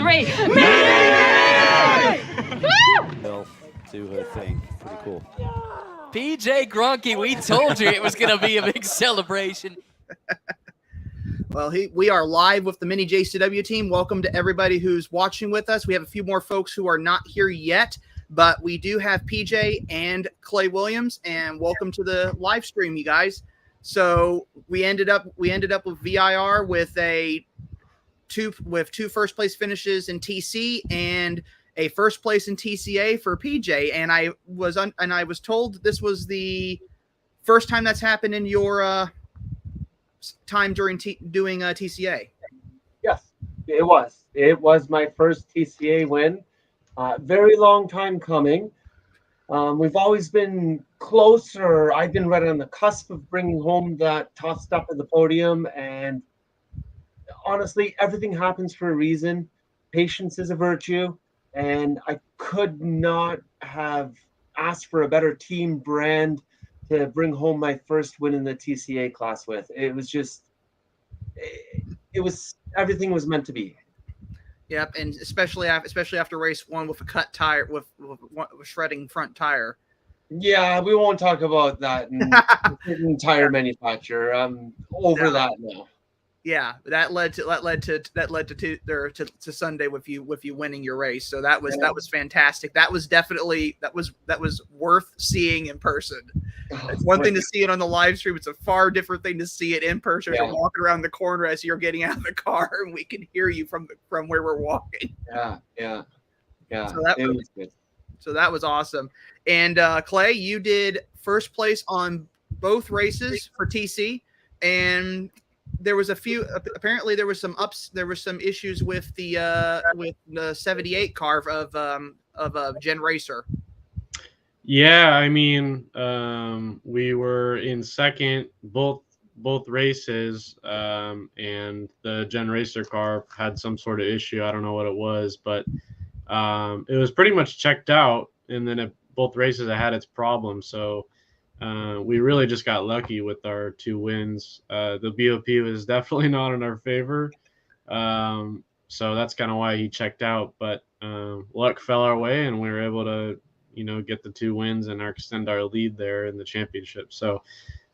three. MINI! Bill to her thing. Pretty cool. PJ Groenke, we told you it was going to be a big celebration. Well, we are live with the MINI JCW team. Welcome to everybody who's watching with us. We have a few more folks who are not here yet, but we do have PJ and Clay Williams, and welcome to the live stream, you guys. So we ended up with VIR with two first place finishes in TC and a first place in TCA for PJ. And I was told this was the first time that's happened in your time during doing TCA. Yes, it was. It was my first TCA win. Very long time coming. We've always been closer. I've been right on the cusp of bringing home that top step of the podium. And honestly, everything happens for a reason. Patience is a virtue. And I could not have asked for a better team brand to bring home my first win in the TCA class with. It was just, everything was meant to be. Yep, and especially after race one with a cut tire, with shredding front tire. Yeah, we won't talk about that tire manufacturer. I'm over that now. Yeah, that led to Sunday with you winning your race. So that was fantastic. That was definitely that was worth seeing in person. It's one thing to see it on the live stream. It's a far different thing to see it in person. You're walking around the corner as you're getting out of the car, and we can hear you from where we're walking. Yeah. So that was good. So that was awesome. And Clay, you did first place on both races for TC, and there was apparently there was some issues with the 78 car of Gen Racer. Yeah, I mean, we were in second both races, and the Gen Racer car had some sort of issue. I don't know what it was, but it was pretty much checked out, and then both races it had its problem. So we really just got lucky with our two wins. The BOP was definitely not in our favor, so that's kind of why he checked out. But luck fell our way, and we were able to get the two wins and extend our lead there in the championship. So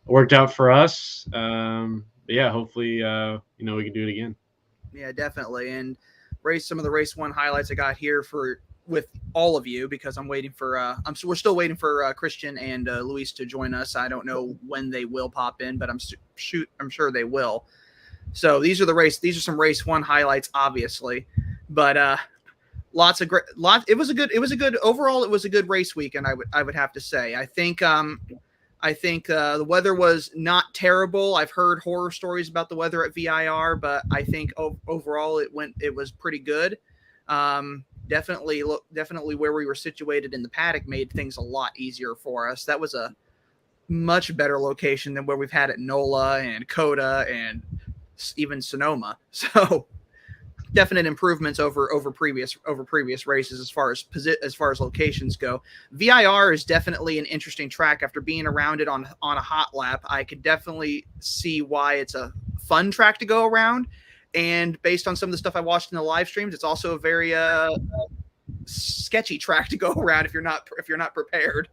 it worked out for us. But yeah, hopefully, we can do it again. Yeah, definitely. And some of the race one highlights I got here with all of you, because I'm waiting for, we're still waiting for Cristian and Luis to join us. I don't know when they will pop in, but I'm sure they will. So these are some race one highlights, obviously, but it was a good overall. It was a good race weekend. I would have to say. I think the weather was not terrible. I've heard horror stories about the weather at VIR, but I think overall it was pretty good. Definitely where we were situated in the paddock made things a lot easier for us. That was a much better location than where we've had at NOLA and COTA and even Sonoma. So definite improvements over previous races as far as locations go. VIR is definitely an interesting track. After being around it on a hot lap, I could definitely see why it's a fun track to go around. And based on some of the stuff I watched in the live streams, it's also a very sketchy track to go around if you're not prepared.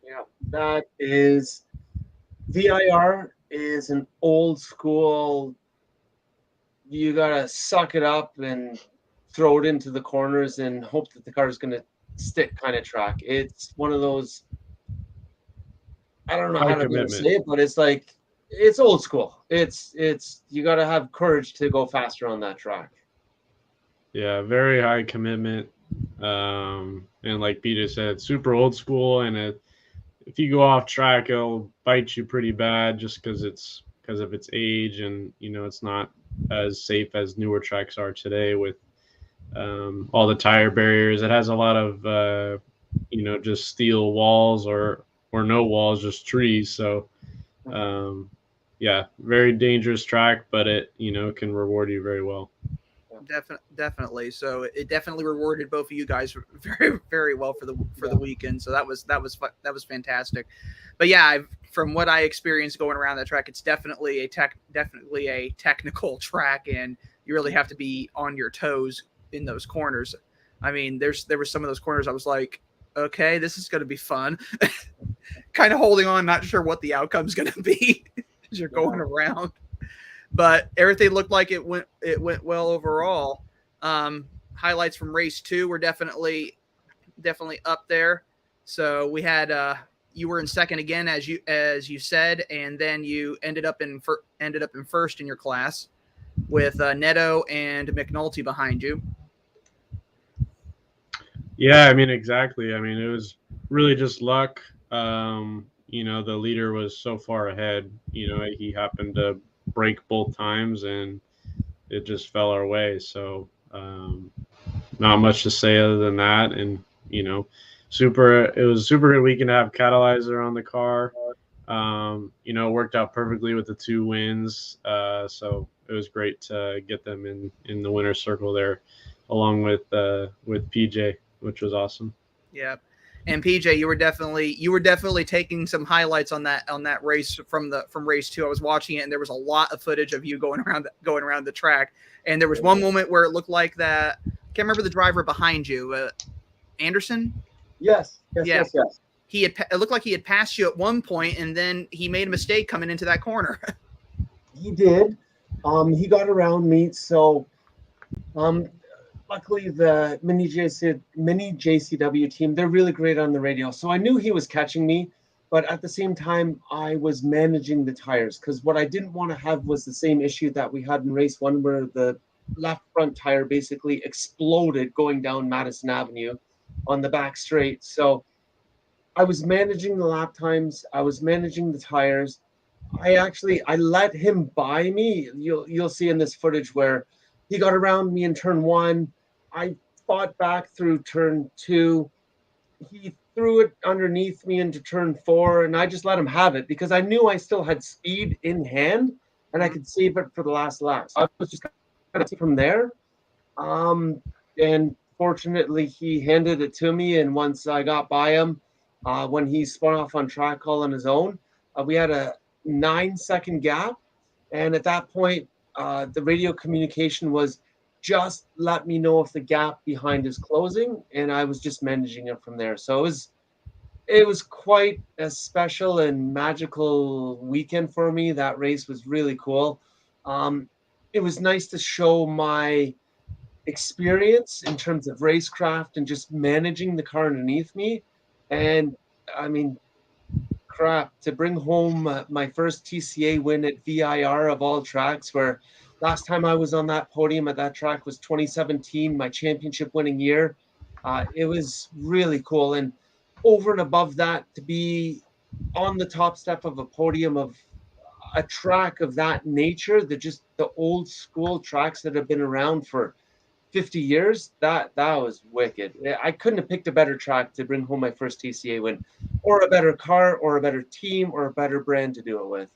Yeah, that is VIR is an old school. You gotta suck it up and throw it into the corners and hope that the car is gonna stick kind of track. It's one of those. I don't know how to say it, but it's like. It's old school. It's you got to have courage to go faster on that track. Yeah, very high commitment. And like Peter said, super old school. And if you go off track, it'll bite you pretty bad just because of its age, and it's not as safe as newer tracks are today with all the tire barriers. It has a lot of just steel walls or no walls, just trees. So. Yeah, very dangerous track, but it can reward you very well. Definitely. So it definitely rewarded both of you guys very, very well for the weekend. So that was fantastic. But yeah, from what I experienced going around that track, it's definitely a technical track, and you really have to be on your toes in those corners. I mean, there were some of those corners I was like, okay, this is going to be fun. Kind of holding on, not sure what the outcome's going to be as you're going around. But everything looked like it went well overall. Highlights from race 2 were definitely up there. So we had you were in second again, as you said, and then you ended up in first in your class with Neto and McNulty behind you. Yeah, I mean, exactly. I mean, it was really just luck. You know, the leader was so far ahead. You know, he happened to break both times, and it just fell our way. So not much to say other than that. And, you know, it was a super good weekend to have Catalyzer on the car. You know, it worked out perfectly with the 2 wins. So it was great to get them in the winner's circle there, along with PJ, which was awesome. Yeah. And PJ, you were definitely taking some highlights on that race from race 2. I was watching it, and there was a lot of footage of you going around the track. And there was one moment where it looked like that. I can't remember the driver behind you, Anderson. Yes. It looked like he had passed you at one point, and then he made a mistake coming into that corner. He did. He got around me, so luckily the Mini JCW team, they're really great on the radio. So I knew he was catching me, but at the same time, I was managing the tires, because what I didn't want to have was the same issue that we had in race 1, where the left front tire basically exploded going down Madison Avenue on the back straight. So I was managing the lap times. I was managing the tires. I let him by me. You'll see in this footage where he got around me in turn 1. I fought back through turn 2. He threw it underneath me into turn 4, and I just let him have it because I knew I still had speed in hand and I could save it for the last lap. So I was just going to from there. And fortunately, he handed it to me. And once I got by him, when he spun off on track all on his own, we had a 9-second gap. And at that point, the radio communication was, just let me know if the gap behind is closing. And I was just managing it from there. So it was quite a special and magical weekend for me. That race was really cool. It was nice to show my experience in terms of racecraft and just managing the car underneath me. And I mean, crap, to bring home my first TCA win at VIR of all tracks, where last time I was on that podium at that track was 2017, my championship winning year. It was really cool. And over and above that, to be on the top step of a podium of a track of that nature, the old school tracks that have been around for 50 years, that was wicked. I couldn't have picked a better track to bring home my first TCA win, or a better car, or a better team, or a better brand to do it with.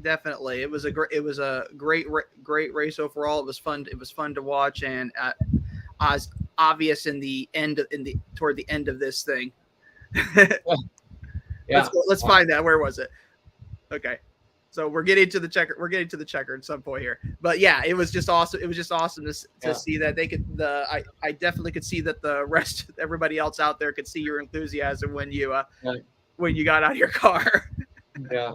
Definitely, it was a great race overall. It was fun to watch, and as obvious toward the end of this thing. Yeah. Let's find that. Where was it? Okay. So we're getting to the checker at some point here, but yeah, it was just awesome. It was just awesome to see that they could. I definitely could see that the rest, everybody else out there, could see your enthusiasm when you got out of your car. Yeah.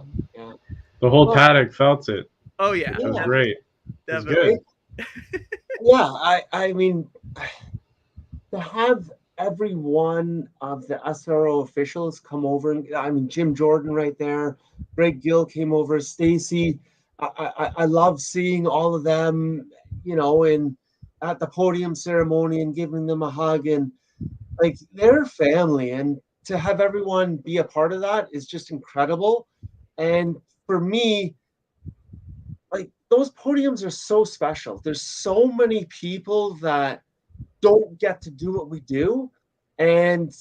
The whole paddock felt it. Oh yeah, it was great. Definitely. It was good. Yeah, I mean, to have every one of the SRO officials come over. I mean, Jim Jordan right there, Greg Gill came over, Stacy. I love seeing all of them, at the podium ceremony and giving them a hug, and like they're family. And to have everyone be a part of that is just incredible. And for me, like those podiums are so special. There's so many people that don't get to do what we do, and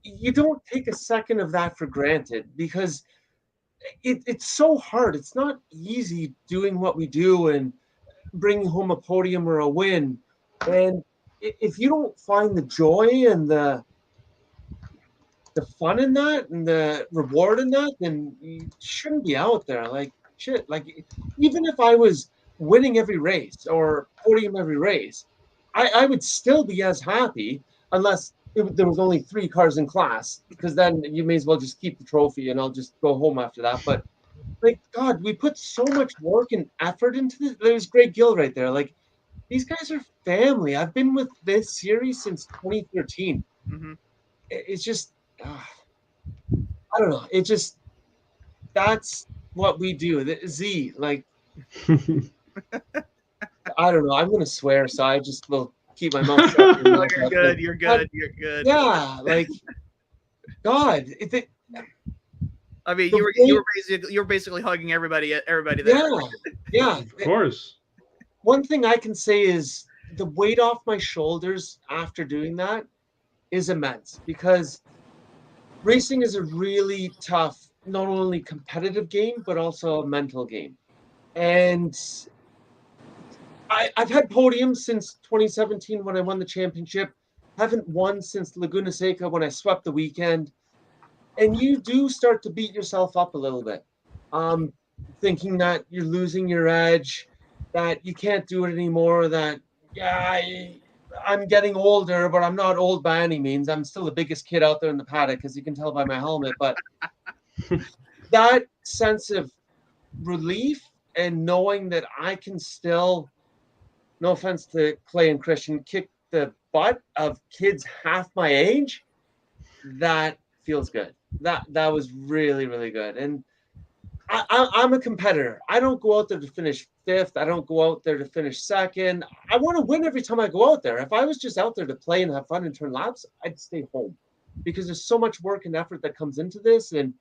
you don't take a second of that for granted, because it's so hard. It's not easy doing what we do and bringing home a podium or a win. And if you don't find the joy and the fun in that and the reward in that, then you shouldn't be out there. Like shit, like even if I was winning every race or podium every race, I would still be as happy unless there was only 3 cars in class, because then you may as well just keep the trophy and I'll just go home after that. But like, God, we put so much work and effort into this. There's Greg Gill right there. Like, these guys are family. I've been with this series since 2013. Mhm. It's just, I don't know. It just, that's what we do. Z, like, I don't know. I'm going to swear, so I just will keep my mouth shut. No, you're good. You're good. You're good. Yeah, like, God. I mean, you were basically hugging everybody there. Yeah. Of course. One thing I can say is the weight off my shoulders after doing that is immense, because racing is a really tough, not only competitive game, but also a mental game. And I've had podiums since 2017 when I won the championship. Haven't won since Laguna Seca when I swept the weekend. And you do start to beat yourself up a little bit, thinking that you're losing your edge, that you can't do it anymore, that, I'm getting older, but I'm not old by any means. I'm still the biggest kid out there in the paddock, as you can tell by my helmet. But that sense of relief and knowing that I can still, no offense to Clay and Cristian, kick the butt of kids half my age, that feels good. That was really, really good. And I'm a competitor. I don't go out there to finish 5th. I don't go out there to finish 2nd. I want to win every time I go out there. If I was just out there to play and have fun and turn laps, I'd stay home, because there's so much work and effort that comes into this. And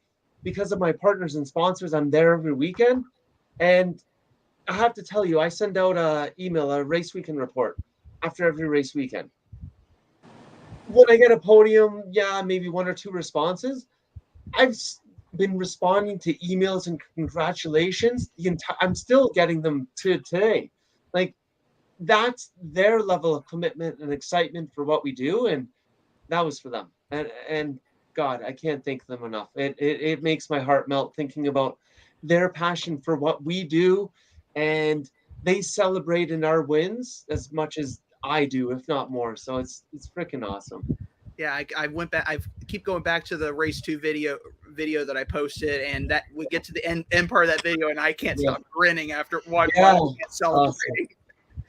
because of my partners and sponsors, I'm there every weekend. And I have to tell you, I send out a race weekend report after every race weekend. When I get a podium, maybe 1 or 2 responses. I've been responding to emails and congratulations. I'm still getting them to today. Like, that's their level of commitment and excitement for what we do, and that was for them. And God, I can't thank them enough. It makes my heart melt thinking about their passion for what we do, and they celebrate in our wins as much as I do, if not more. So it's freaking awesome. Yeah, I went back. I keep going back to the race 2 video that I posted, and that we get to the end part of that video, and I can't stop grinning after watching it celebrating.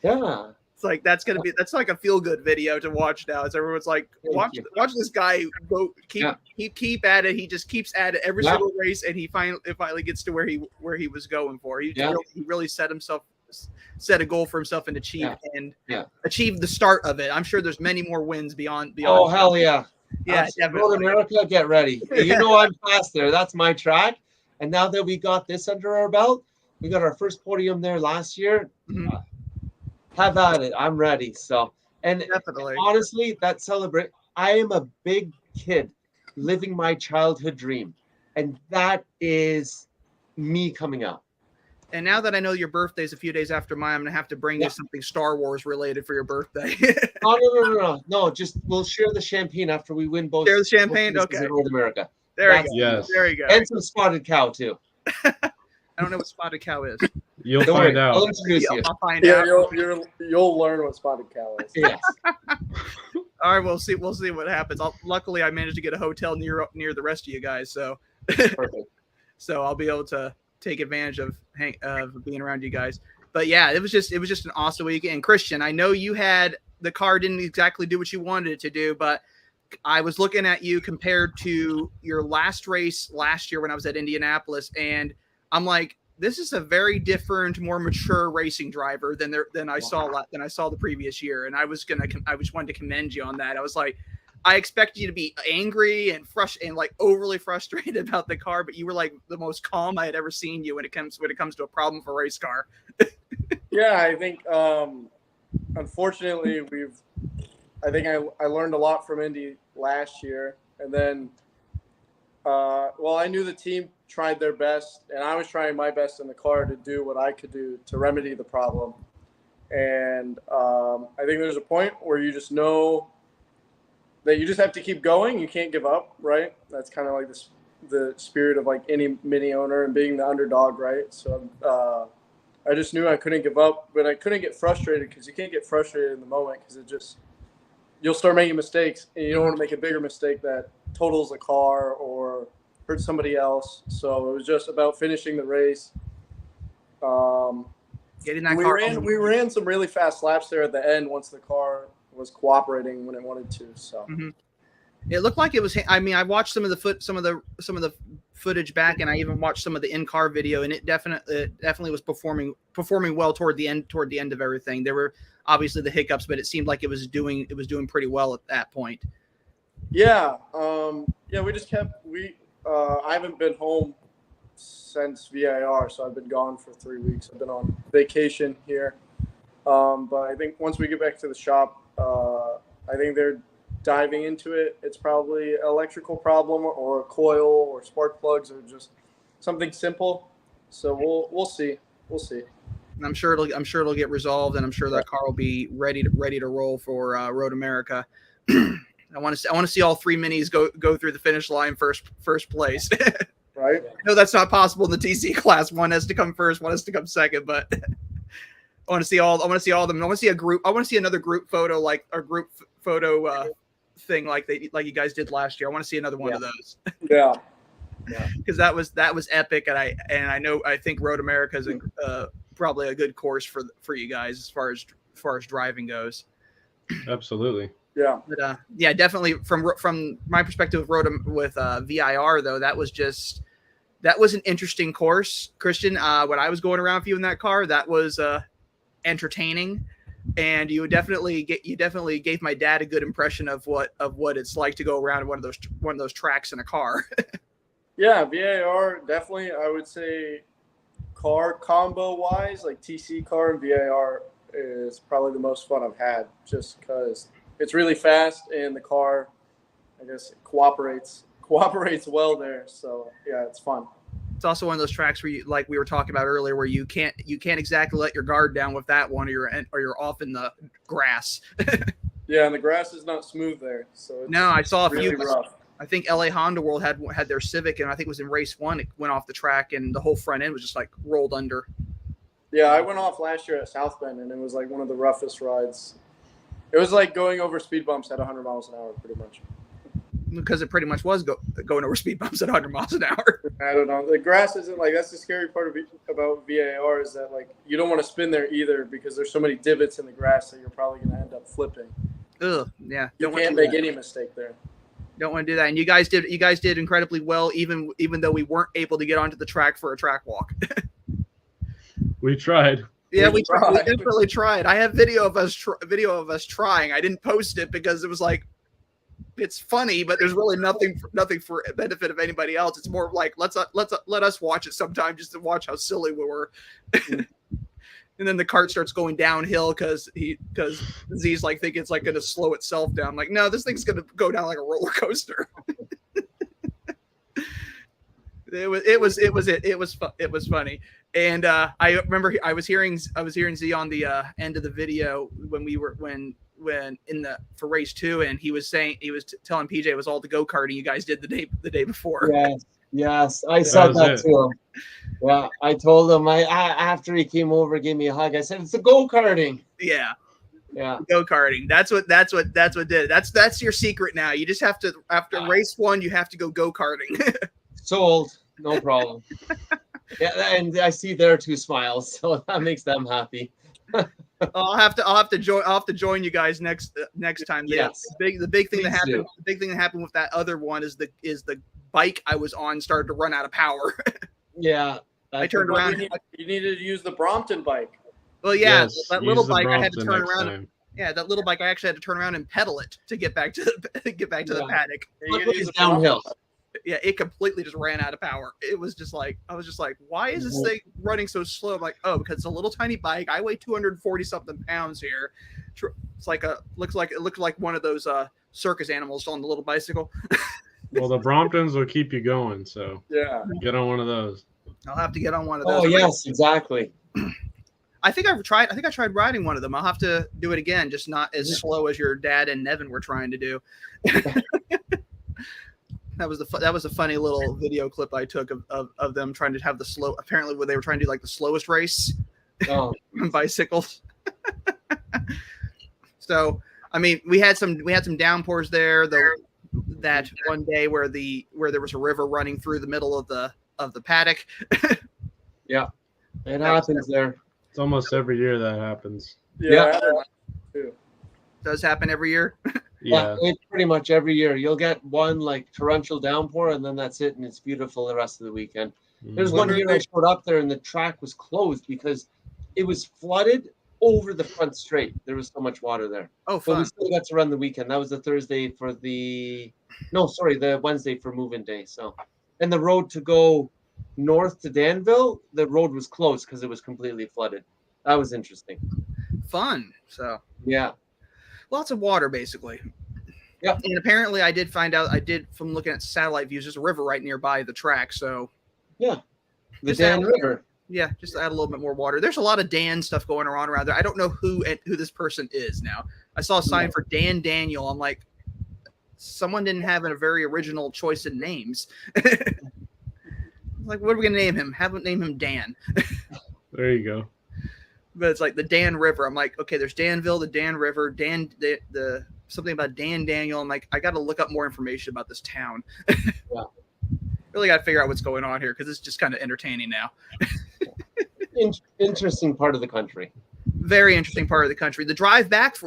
Yeah, it's like that's like a feel good video to watch now. As everyone's like, watch this guy go keep at it. He just keeps at it every single race, and it finally gets to where he was going for. He really set a goal for himself and achieve the start of it. I'm sure there's many more wins beyond. Oh, hell yeah. Yeah, Road America, get ready. You know I'm fast there. That's my track. And now that we got this under our belt, we got our first podium there last year. Mm-hmm. Have at it. I'm ready. So, and definitely, honestly, I am a big kid living my childhood dream. And that is me coming out. And now that I know your birthday's a few days after mine, I'm going to have to bring you something Star Wars related for your birthday. No, just we'll share the champagne after we win both. Share the champagne? Okay. North America. There you go. Yes. There you go. And some spotted cow, too. I don't know what spotted cow is. You'll find out. I'll introduce you. I'll find out. You'll learn what spotted cow is. Yes. All right, we'll see what happens. Luckily, I managed to get a hotel near the rest of you guys, so Perfect. So I'll be able to take advantage of being around you guys. But yeah, it was just an awesome weekend. And Cristian, I know you had the car didn't exactly do what you wanted it to do, but I was looking at you compared to your last race last year when I was at Indianapolis, and I'm like, this is a very different, more mature racing driver than I saw the previous year. And I just wanted to commend you on that. I was like, I expected you to be angry and like overly frustrated about the car, but you were like the most calm I had ever seen you when it comes to a problem for a race car. Yeah, I think unfortunately I learned a lot from Indy last year, and then I knew the team tried their best, and I was trying my best in the car to do what I could do to remedy the problem. And I think there's a point where you just know that you just have to keep going. You can't give up, right? That's kind of like the spirit of like any mini owner and being the underdog, right? So I just knew I couldn't give up, but I couldn't get frustrated because you can't get frustrated in the moment because you'll start making mistakes and you don't want to make a bigger mistake that totals the car or hurts somebody else. So it was just about finishing the race. Getting that car. We ran some really fast laps there at the end once the car was cooperating when it wanted to. So it looked like it was. I mean, I watched some of the footage back, and I even watched some of the in-car video, and it definitely was performing well toward the end of everything. There were obviously the hiccups, but it seemed like it was doing pretty well at that point. Yeah, we just kept I haven't been home since VIR, so I've been gone for 3 weeks. I've been on vacation here, but I think once we get back to the shop, I think they're diving into it. It's probably an electrical problem or a coil or spark plugs or just something simple. So we'll see. And I'm sure it'll get resolved, and I'm sure that car will be ready to roll for Road America. I want to see all 3 minis go through the finish line first place. Right? No, that's not possible in the TC class. One has to come first, one has to come second. But I want to see all of them. I want to see a group. I want to see another group photo, like a group photo thing, like you guys did last year. I want to see another one of those. Yeah. Because that was epic, and I think Road America is probably a good course for you guys as far as driving goes. Absolutely. Yeah. But definitely from my perspective with VIR though, that was an interesting course, Cristian. When I was going around for you in that car, that was entertaining, and you definitely gave my dad a good impression of what it's like to go around one of those tracks in a car. Yeah, VIR definitely. I would say car combo wise, like TC car and VIR is probably the most fun I've had, just because it's really fast and the car, I guess, cooperates well there. So yeah, it's fun. It's also one of those tracks where you, like we were talking about earlier, where you can't exactly let your guard down with that one, or you're off in the grass. Yeah, and the grass is not smooth there. So no, I saw a really few. Rough. I think LA Honda World had their Civic, and I think it was in race 1. It went off the track, and the whole front end was just like rolled under. Yeah, I went off last year at South Bend, and it was like one of the roughest rides. It was like going over speed bumps at 100 miles an hour, pretty much. Because it pretty much was going over speed bumps at 100 miles an hour. I don't know. The grass isn't like, that's the scary part about VAR, is that like you don't want to spin there either because there's so many divots in the grass that you're probably going to end up flipping. Ugh, yeah. You can't make any mistake there. Don't want to do that. And you guys did incredibly well, even though we weren't able to get onto the track for a track walk. We tried. Yeah, we definitely tried. I have video of us trying. I didn't post it because it was like, it's funny, but there's really nothing for benefit of anybody else. It's more like let us watch it sometime just to watch how silly we were. And then the cart starts going downhill because Z's like thinking it's like going to slow itself down. I'm like, no, this thing's going to go down like a roller coaster. It was funny. And I remember I was hearing Z on the end of the video for race 2, and he was telling PJ it was all the go-karting you guys did the day before. Yes, I said that to him. Yeah, I told him after he came over, gave me a hug. I said it's the go-karting. Yeah, yeah, go-karting. That's what did. That's your secret now. You just have to, after race 1, you have to go-karting. Sold, no problem. Yeah, and I see their 2 smiles, so that makes them happy. I'll have to join you guys next time. Yes. The big thing that happened with that other one is the bike I was on started to run out of power. Yeah. I turned around. You needed to use the Brompton bike. Well, yeah, yes, that little bike I had to Brompton turn next around. time. Yeah, that little bike I actually had to turn around and pedal it to get back to the paddock. It's downhill. Yeah, it completely just ran out of power. It was just like, I was just like, why is this thing running so slow? I'm like, oh, because it's a little tiny bike. I weigh 240 something pounds here. It's like it looks like one of those circus animals on the little bicycle. Well, the Bromptons will keep you going, so yeah, get on one of those. I'll have to get on one of those. Oh yes, exactly. I think I tried riding one of them. I'll have to do it again, just not as slow as your dad and Nevin were trying to do. That was a funny little video clip I took of them trying to have the slow. Apparently, where they were trying to do like the slowest race Oh, on bicycles. So, I mean, we had some downpours there. That one day where there was a river running through the middle of the paddock. yeah, it happens there. It's almost every year that happens. Yeah. Does happen every year. Yeah. It's pretty much every year. You'll get one like torrential downpour, and then that's it, and it's beautiful the rest of the weekend. There's one year I showed up there, and the track was closed because it was flooded over the front straight. There was so much water there. Oh, But we fun. still got to run the weekend. That was the Wednesday for move-in day. So, and the road to go north to Danville, the road was closed because it was completely flooded. That was interesting. Fun. So Yeah. lots of water, basically. Yep. And apparently, I did find out. From looking at satellite views, there's a river right nearby the track. So Yeah. The Just Dan add- River. yeah, just add a little bit more water. There's a lot of Dan stuff going around there. I don't know who this person is now. I saw a sign for Dan Daniel. I'm like, someone didn't have a very original choice in names. Like, what are we gonna name him? Name him Dan. There you go. But it's like the Dan River. I'm like, okay, there's Danville, the Dan River, the something about Dan Daniel. I'm like, I got to look up more information about this town. Yeah. Really got to figure out what's going on here because it's just kind of entertaining now. Interesting part of the country. Very interesting part of the country. The drive back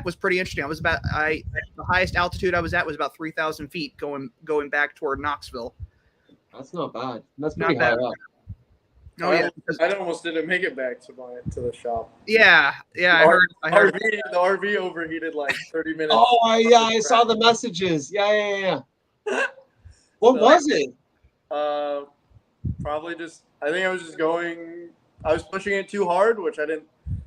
was pretty interesting. The highest altitude I was at was about 3,000 feet going back toward Knoxville. That's not bad. That's Not pretty bad. high up. Oh yeah, I almost didn't make it back to the shop. yeah. I heard. The RV overheated like 30 minutes. Oh, I saw the messages. Yeah. What was it? Probably just. I think I was just going. I was pushing it too hard, which I didn't.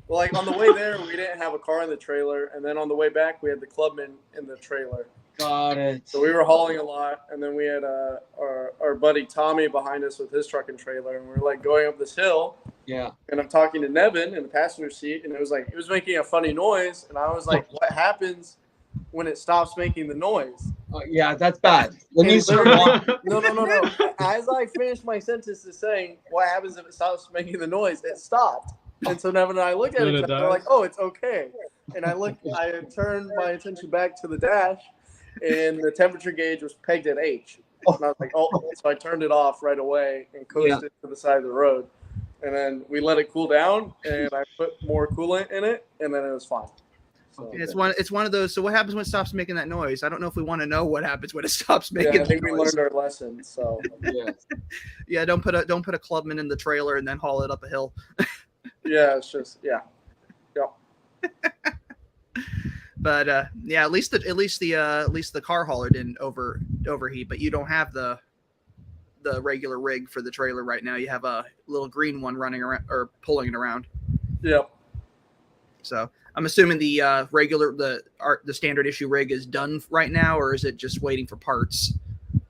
Well, like on the way there, we didn't have a car in the trailer, and then on the way back, we had the clubman in the trailer. Got it. So we were hauling a lot, and then we had our buddy Tommy behind us with his truck and trailer, and we were like going up this hill. Yeah. And I'm talking to Nevin in the passenger seat, and it was making a funny noise, and I was like, "What happens when it stops making the noise?" Yeah, that's bad. When you And start literally- no. As I finished my sentence to saying, "What happens if it stops making the noise?" It stopped, and so Nevin and I look at Did each it other die? like, "Oh, it's okay." And I turned my attention back to the dash, and the temperature gauge was pegged at H. And I was like, "Oh!" So I turned it off right away and coasted to the side of the road, and then we let it cool down, and I put more coolant in it, and then it was fine. So, It's one of those. So what happens when it stops making that noise? I don't know if we want to know what happens when it stops yeah, making. I think the we noise. learned our lesson. So Yeah. Yeah, don't put a clubman in the trailer and then haul it up a hill. yeah, it's just yeah. But yeah, at least the car hauler didn't overheat. But you don't have the regular rig for the trailer right now. You have a little green one running around or pulling it around. Yep. So I'm assuming the standard issue rig is done right now, or is it just waiting for parts?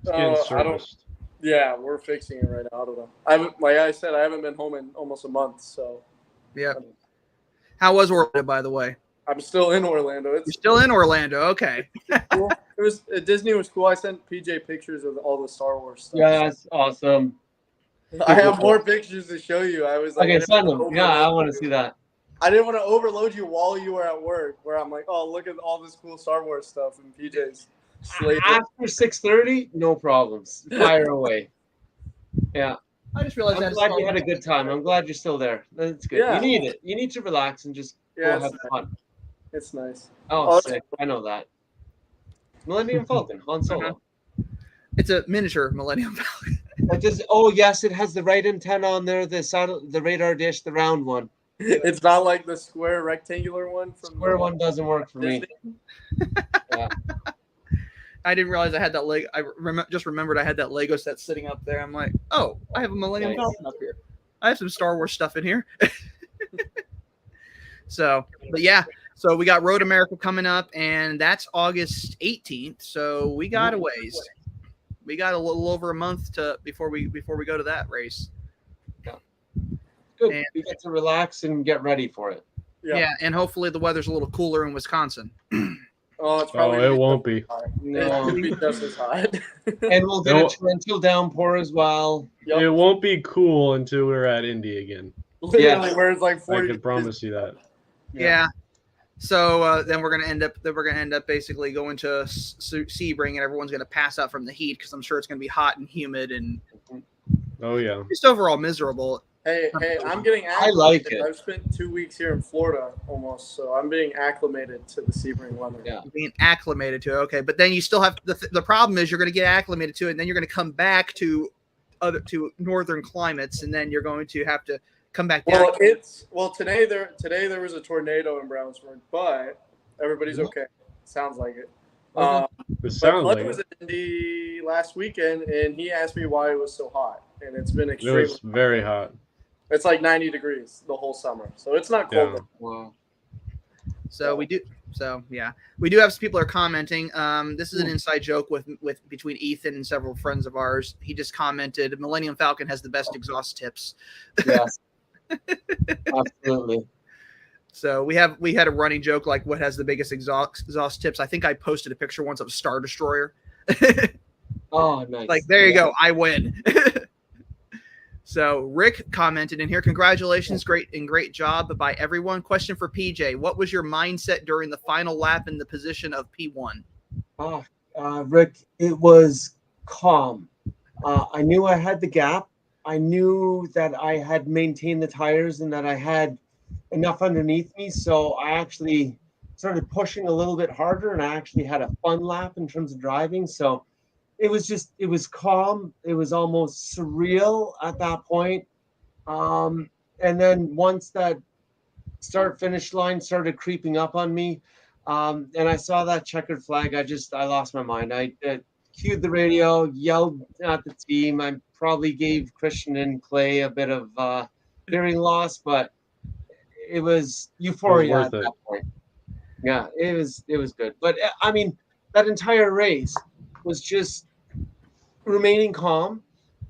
It's getting I don't. serviced. Yeah, we're fixing it right now. I don't know. Like I said, I haven't been home in almost a month, so Yeah. How was Orlando, by the way? I'm still in Orlando. You're still in Orlando, okay? Cool. Disney was cool. I sent PJ pictures of all the Star Wars stuff. Yeah, that's awesome. I have more pictures to show you. I was like, Okay, send them. Yeah, I want to see that. I didn't want to overload you while you were at work. Where I'm like, oh, look at all this cool Star Wars stuff and PJ's slate. After 6:30, no problems. Fire away. Yeah. I just realized I'm glad you had a good time. I'm glad you're still there. That's good. Yeah. You need it. You need to relax and just Yeah, go have fun. it's nice. Oh, sick. I know that. Millennium Falcon, Han Solo. It's a miniature Millennium Falcon. Yes, it has the right antenna on there, the radar dish, the round one. It's not like the square rectangular one from Square one doesn't work for me. Disney. Yeah. I didn't realize I had that leg. Just remembered I had that Lego set sitting up there. I'm like, oh, I have a Millennium Nice. Falcon up here. I have some Star Wars stuff in here. So, but yeah, so we got Road America coming up, and that's August 18th. So we got a ways. We got a little over a month before we go to that race. Good. And- You get to relax and get ready for it. Yeah, and hopefully the weather's a little cooler in Wisconsin. Oh, it's Oh, probably it won't be. It No. could be just as hot. And we'll get No. a torrential downpour as well. Yep. It won't be cool until we're at Indy again. Literally, where it's like I 40. could promise you that. Yeah. So then we're gonna end up basically going to Sebring, and everyone's gonna pass out from the heat because I'm sure it's gonna be hot and humid and Oh yeah. just overall miserable. Hey, I'm getting acclimated. I like it. I've spent 2 weeks here in Florida almost, so I'm being acclimated to the Sebring weather. Yeah. Being acclimated to it, okay, but then you still have the problem is you're going to get acclimated to it, and then you're going to come back to northern climates, and then you're going to have to come back down. Well, today there was a tornado in Brownsburg, but everybody's okay. Sounds like it. It sounds Bud like was it. in Indy last weekend, and he asked me why it was so hot, and it's been It extremely. was very hot. It's like 90 degrees the whole summer, so it's not cold. Yeah. Wow. So we do. So yeah, we do have some people are commenting. This is an inside joke with between Ethan and several friends of ours. He just commented, "Millennium Falcon has the best exhaust tips." Yes. Absolutely. So we had a running joke like, "What has the biggest exhaust tips?" I think I posted a picture once of a Star Destroyer. Oh, nice. Like there you go, I win. So Rick commented in here, "Congratulations, great job by everyone." Question for PJ: what was your mindset during the final lap in the position of P1? Rick, it was calm. I knew I had the gap. I knew that I had maintained the tires and that I had enough underneath me. So I actually started pushing a little bit harder, and I actually had a fun lap in terms of driving. So it was calm. It was almost surreal at that point. And then once that start finish line started creeping up on me, and I saw that checkered flag, I lost my mind. I cued the radio, yelled at the team. I probably gave Cristian and Clay a bit of hearing loss, but it was euphoria at that point. Yeah, it was good. But I mean, that entire race was just remaining calm,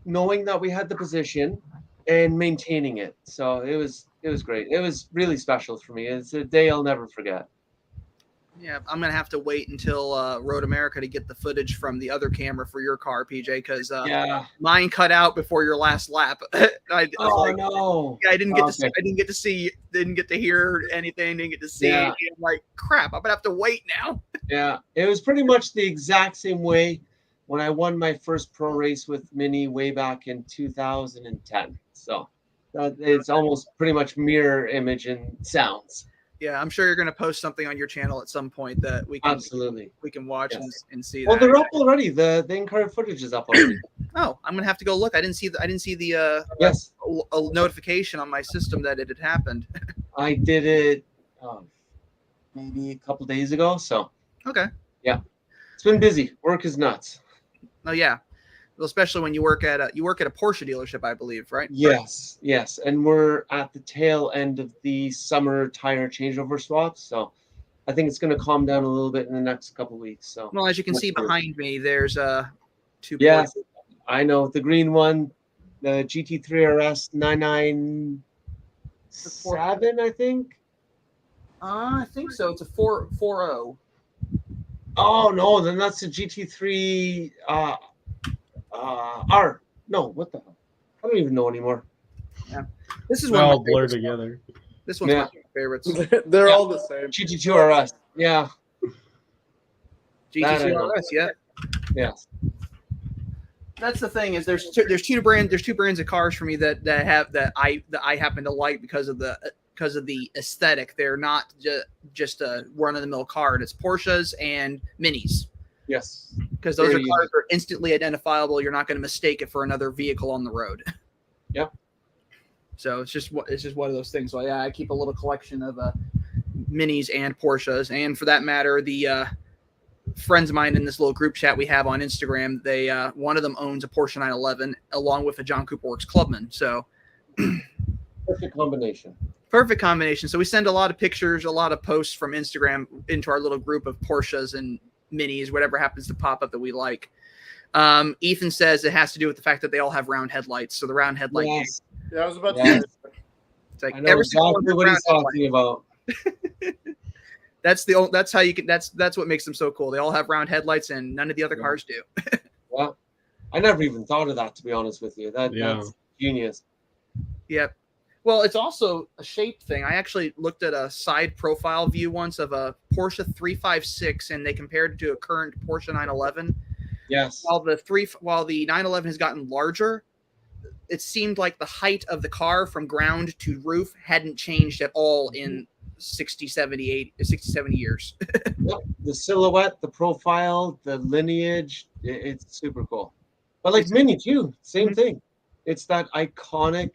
knowing that we had the position and maintaining it. So it was great. It was really special for me. It's a day I'll never forget. Yeah, I'm gonna have to wait until Road America to get the footage from the other camera for your car, PJ, because mine cut out before your last lap. No! Yeah, I didn't get to hear anything. Didn't get to see. Yeah. Anything. I'm like, crap! I'm gonna have to wait now. Yeah, it was pretty much the exact same way when I won my first pro race with Mini way back in 2010. So it's almost pretty much mirror image and sounds. Yeah, I'm sure you're going to post something on your channel at some point that we can watch and see. Well, that. they're up already. The in-car footage is up already. Oh, I'm going to have to go look. I didn't see the yes a notification on my system that it had happened. I did it maybe a couple days ago. So okay. Yeah, it's been busy. Work is nuts. Oh yeah. Well, especially when you work at a Porsche dealership, I believe, right? Yes, and we're at the tail end of the summer tire changeover swaps, so I think it's going to calm down a little bit in the next couple of weeks. So, well, as you can see behind me, there's two. Yes, Porsche. I know the green one, the GT3 RS 997, I think. I think so. It's a 440. Oh no, then that's the GT3. No, what the hell? I don't even know anymore. Yeah, this is They're all blurred together. This one's one of my favorites. They're all the same. GT2 RS, yeah. GT2 RS, yeah. Yes. That's the thing is there's two brands of cars for me that I happen to like because of the aesthetic. They're not just a run of the mill car. It's Porsches and Minis. Yes. Because those are cars that are instantly identifiable. You're not going to mistake it for another vehicle on the road. Yep. So it's just one of those things. So yeah, I keep a little collection of Minis and Porsches, and for that matter, the friends of mine in this little group chat we have on Instagram, they one of them owns a Porsche 911 along with a John Cooper Works Clubman. So perfect combination. Perfect combination. So we send a lot of pictures, a lot of posts from Instagram into our little group of Porsches and Minis, whatever happens to pop up that we like. Ethan says it has to do with the fact that they all have round headlights. So the round headlight. Yes. Yeah, I was about to say. It's like I know exactly what he's talking about. That's what makes them so cool. They all have round headlights and none of the other cars do. Well, I never even thought of that, to be honest with you. That's genius. Yep. Well, it's also a shape thing. I actually looked at a side profile view once of a Porsche 356, and they compared it to a current Porsche 911. Yes. While the 911 has gotten larger, it seemed like the height of the car from ground to roof hadn't changed at all in 60, 70 years. Yep. The silhouette, the profile, the lineage, it's super cool. But like Mini too, same thing. It's that iconic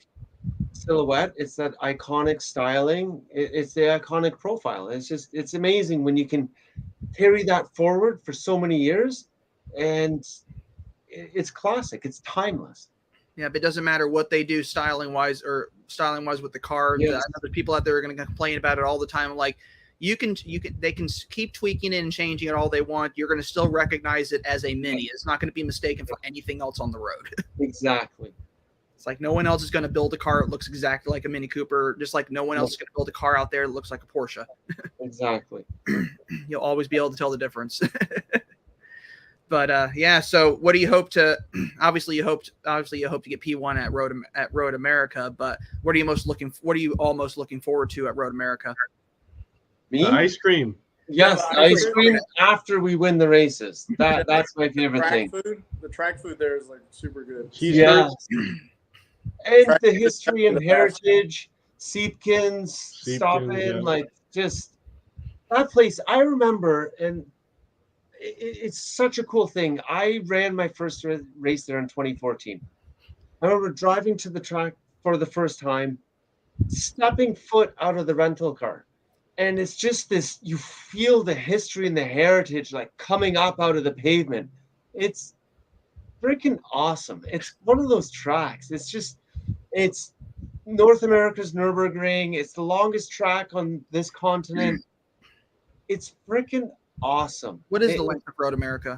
silhouette. It's that iconic styling. It's the iconic profile. It's amazing when you can carry that forward for so many years, and it's classic. It's timeless. Yeah, but it doesn't matter what they do styling wise with the car. Yes. I know there's people out there are going to complain about it all the time. Like they can keep tweaking it and changing it all they want. You're going to still recognize it as a Mini. It's not going to be mistaken for anything else on the road. Exactly. It's like no one else is going to build a car that looks exactly like a Mini Cooper, just like no one else is going to build a car out there that looks like a Porsche. Exactly. You'll always be able to tell the difference. But yeah, so what do you hope to? Obviously, you hope to get P1 at Road America. But what are you all most looking forward to at Road America? Me? Ice cream. Yes, ice cream after we win the races. That's my favorite thing. The track food there is like super good. Yeah. And the history and heritage, Seepkins, stop in, like just that place. I remember, and it's such a cool thing. I ran my first race there in 2014. I remember driving to the track for the first time, stepping foot out of the rental car. And it's just this, you feel the history and the heritage like coming up out of the pavement. It's freaking awesome. It's one of those tracks. It's North America's Nürburgring. It's the longest track on this continent. It's freaking awesome. What is the length of Road America?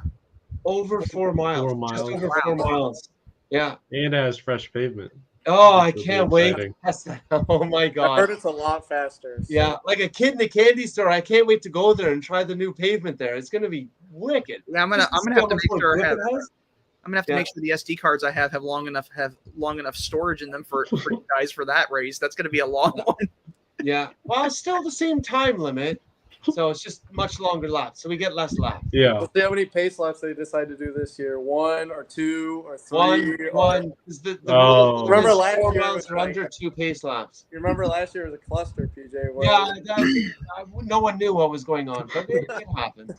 Over 4 miles. 4 miles. Just over 4 miles. Yeah. And it has fresh pavement. Oh, I Which will be can't wait. exciting. Oh my I god. heard it's a lot faster. So. Yeah, like a kid in a candy store. I can't wait to go there and try the new pavement there. It's gonna be wicked. Yeah, I'm gonna have to make sure the SD cards I have long enough storage in them for you guys for that race. That's gonna be a long one. Yeah. Well, it's still the same time limit. So it's just much longer laps. So we get less laps. Yeah. We'll see how many pace laps they decide to do this year. 1 or 2 or 3. One. Remember last 4 year miles are under 2 pace laps. You remember last year was a cluster, PJ. No one knew what was going on, but it happened.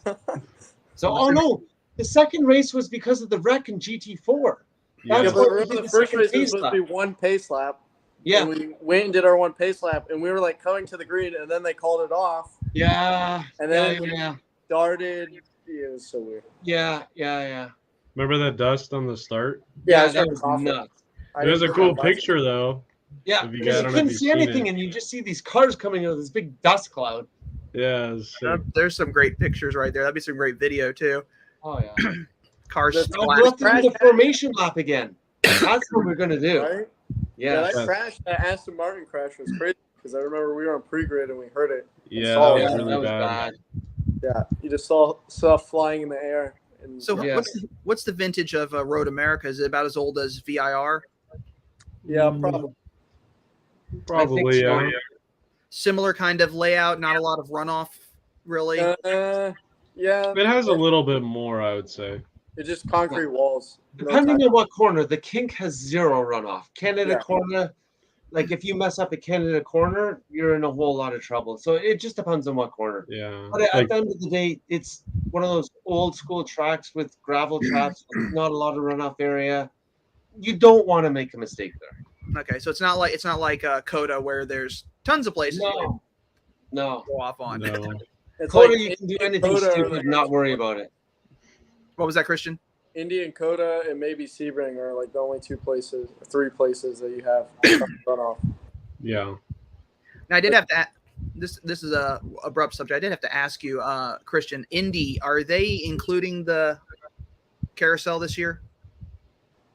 So, no, the second race was because of the wreck in GT4. But remember the first race was supposed to be 1 pace lap. Yeah. And we went and did our 1 pace lap, and we were like coming to the green, and then they called it off. Yeah. And then we started. It was so weird. Yeah. Remember that dust on the start? Yeah, that was nuts. It was a cool picture, though. Yeah, because you couldn't see anything, and you just see these cars coming out of this big dust cloud. Yeah. There's some great pictures right there. That'd be some great video, too. Oh, yeah. Cars. We'll have to do the formation lap again. That's what we're going to do. Right? Yeah. That crash, that Aston Martin crash was crazy because I remember we were on pre-grid and we heard it. Yeah, that was really that was bad. Yeah, you just saw stuff flying in the air. And, So what's the vintage of Road America? Is it about as old as VIR? Yeah, probably. Probably, so. yeah. Similar kind of layout, not a lot of runoff, really. Yeah. It has a little bit more, I would say. It's just concrete walls. Depending on what corner, the kink has 0 runoff. Canada Yeah. corner, like if you mess up a Canada corner, you're in a whole lot of trouble. So it just depends on what corner. Yeah. But at the end of the day, it's one of those old school tracks with gravel traps, with not a lot of runoff area. You don't want to make a mistake there. Okay, so it's not like Coda where there's tons of places to No. go off on. No. It's Coda, like you can do anything Coda stupid or and not worry about it. What was that, Christian? Indy and Coda and maybe Sebring are like the only 3 places that you have runoff. Yeah. Now I did have to. This is a abrupt subject. I did have to ask you, Christian. Indy, are they including the carousel this year?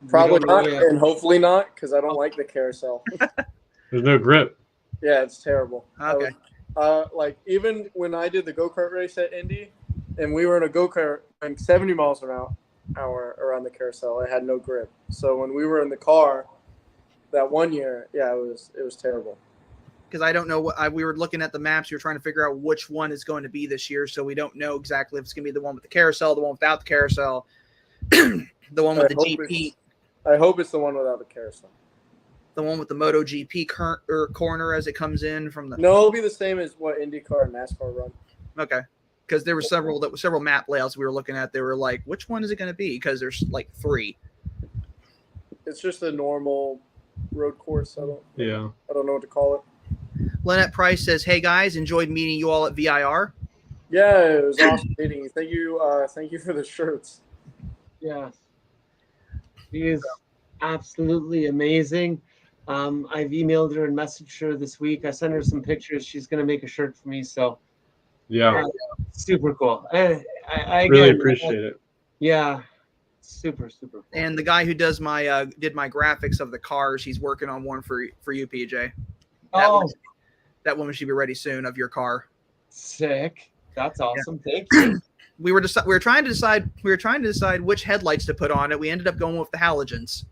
Probably not, and hopefully not, because I don't like the carousel. There's no grip. Yeah, it's terrible. Okay. Like even when I did the go-kart race at Indy, and we were in a go-kart going 70 miles an hour around the carousel, I had no grip. So when we were in the car, that one year, yeah, it was terrible. Because I don't know what we were looking at the maps. We were trying to figure out which one is going to be this year, so we don't know exactly if it's going to be the one with the carousel, the one without the carousel, the one with the GP. I hope it's the one without the carousel. The one with the MotoGP corner as it comes in from the. No, it'll be the same as what IndyCar and NASCAR run. Okay, because there were several map layouts we were looking at. They were like, which one is it going to be? Because there's like 3. It's just a normal road course. I don't know what to call it. Lynette Price says, "Hey guys, enjoyed meeting you all at VIR." Yeah, it was awesome meeting you. Thank you for the shirts. Yes, she is absolutely amazing. I've emailed her and messaged her this week. I sent her some pictures. She's going to make a shirt for me. So yeah, super cool. I really appreciate it. Yeah, super cool. And the guy who does my did my graphics of the cars, he's working on one for you, PJ. That one should be ready soon of your car. Sick. That's awesome. Yeah. Thank you. We were trying to decide which headlights to put on it. We ended up going with the halogens.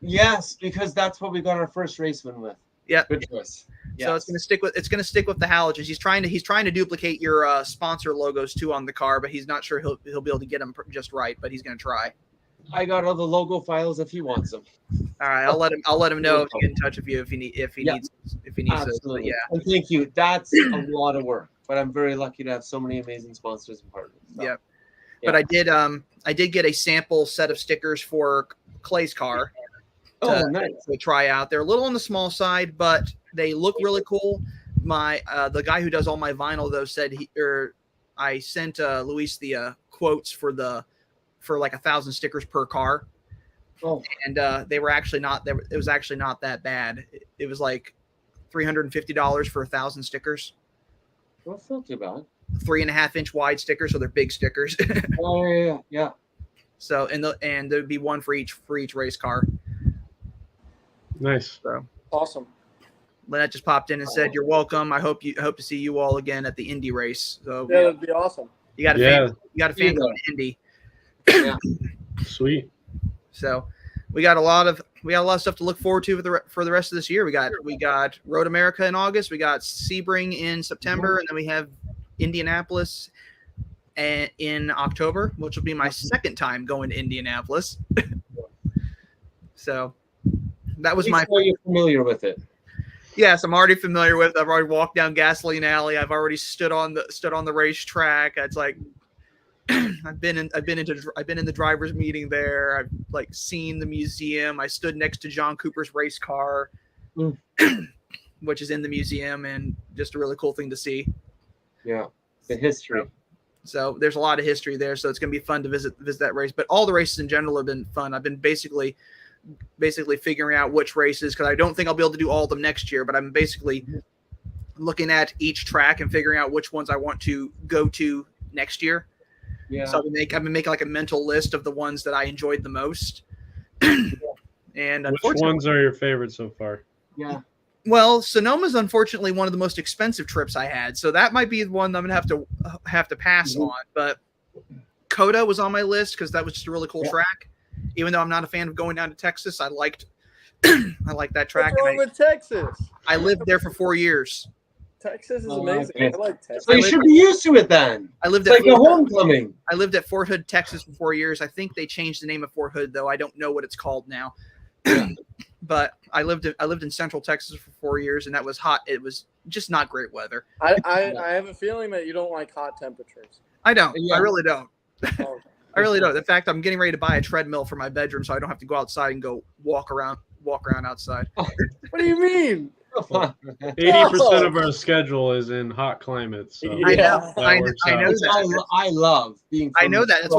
Yes, because that's what we got our first race win with. Yeah. Good choice. Yes. So it's gonna stick with the halogens. He's trying to duplicate your sponsor logos too on the car, but he's not sure he'll be able to get them just right. But he's gonna try. I got all the logo files if he wants them. All right, I'll let him know if he get in touch with you if he needs Absolutely. those. Yeah. And thank you. That's a lot of work, but I'm very lucky to have so many amazing sponsors and partners. So. Yeah. But I did get a sample set of stickers for Clay's car. Nice. To try out. They're a little on the small side, but they look really cool. My the guy who does all my vinyl though said I sent Luis the quotes for like 1,000 stickers per car. Oh. And they were actually not there. It was actually not that bad. It was like $350 for 1,000 stickers. Well, that's not too bad. 3.5-inch wide stickers, so they're big stickers. Oh yeah. So and there'd be one for each race car. Nice. So awesome. Lynette just popped in and said, "You're welcome. I hope to see you all again at the Indy race." So yeah, that'd be awesome. You got a fan going to Indy. Yeah. Sweet. So we got a lot of stuff to look forward to for the rest of this year. We got Road America in August. We got Sebring in September, and then we have Indianapolis in October, which will be my second time going to Indianapolis. So that was my. You're familiar with it. Yes, I'm already familiar with it. I've already walked down Gasoline Alley. I've already stood on the racetrack. It's like I've been in the driver's meeting there. I've like seen the museum. I stood next to John Cooper's race car, which is in the museum, and just a really cool thing to see. Yeah, the history. So there's a lot of history there. So it's gonna be fun to visit that race. But all the races in general have been fun. I've been basically figuring out which races, because I don't think I'll be able to do all of them next year, but I'm basically looking at each track and figuring out which ones I want to go to next year. Yeah. So I've been making like a mental list of the ones that I enjoyed the most. And which ones are your favorites so far? Yeah. Well, Sonoma's unfortunately one of the most expensive trips I had, so that might be the one I'm gonna have to pass on. But Coda was on my list because that was just a really cool track. Even though I'm not a fan of going down to Texas, I liked that track. What's wrong with Texas? I lived there for 4 years. Texas is amazing. I like Texas. So you should be used to it then. I lived it's like a homecoming. I lived at Fort Hood, Texas for 4 years. I think they changed the name of Fort Hood, though. I don't know what it's called now. But I lived in Central Texas for 4 years, and that was hot. It was just not great weather. I have a feeling that you don't like hot temperatures. I don't. Yeah. I really don't. Oh. I really don't. In fact, I'm getting ready to buy a treadmill for my bedroom so I don't have to go outside and go walk around outside. What do you mean? 80% of our schedule is in hot climates. So I know. I know that. I love being. I know that. That's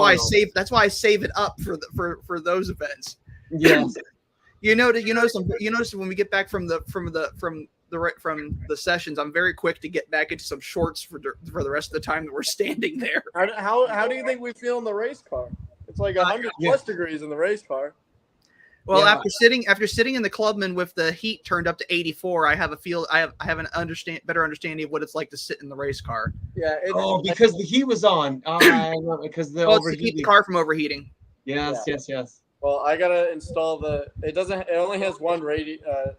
why I save it up for those events. Yes. You notice when we get back from the sessions, I'm very quick to get back into some shorts for the rest of the time that we're standing there. How do you think we feel in the race car? It's like 100 plus degrees in the race car. Well, after sitting in the Clubman with the heat turned up to 84, I have better understanding of what it's like to sit in the race car. Yeah. Because the heat was on. Because it's to keep the car from overheating. Yes. Well, I gotta install it only has one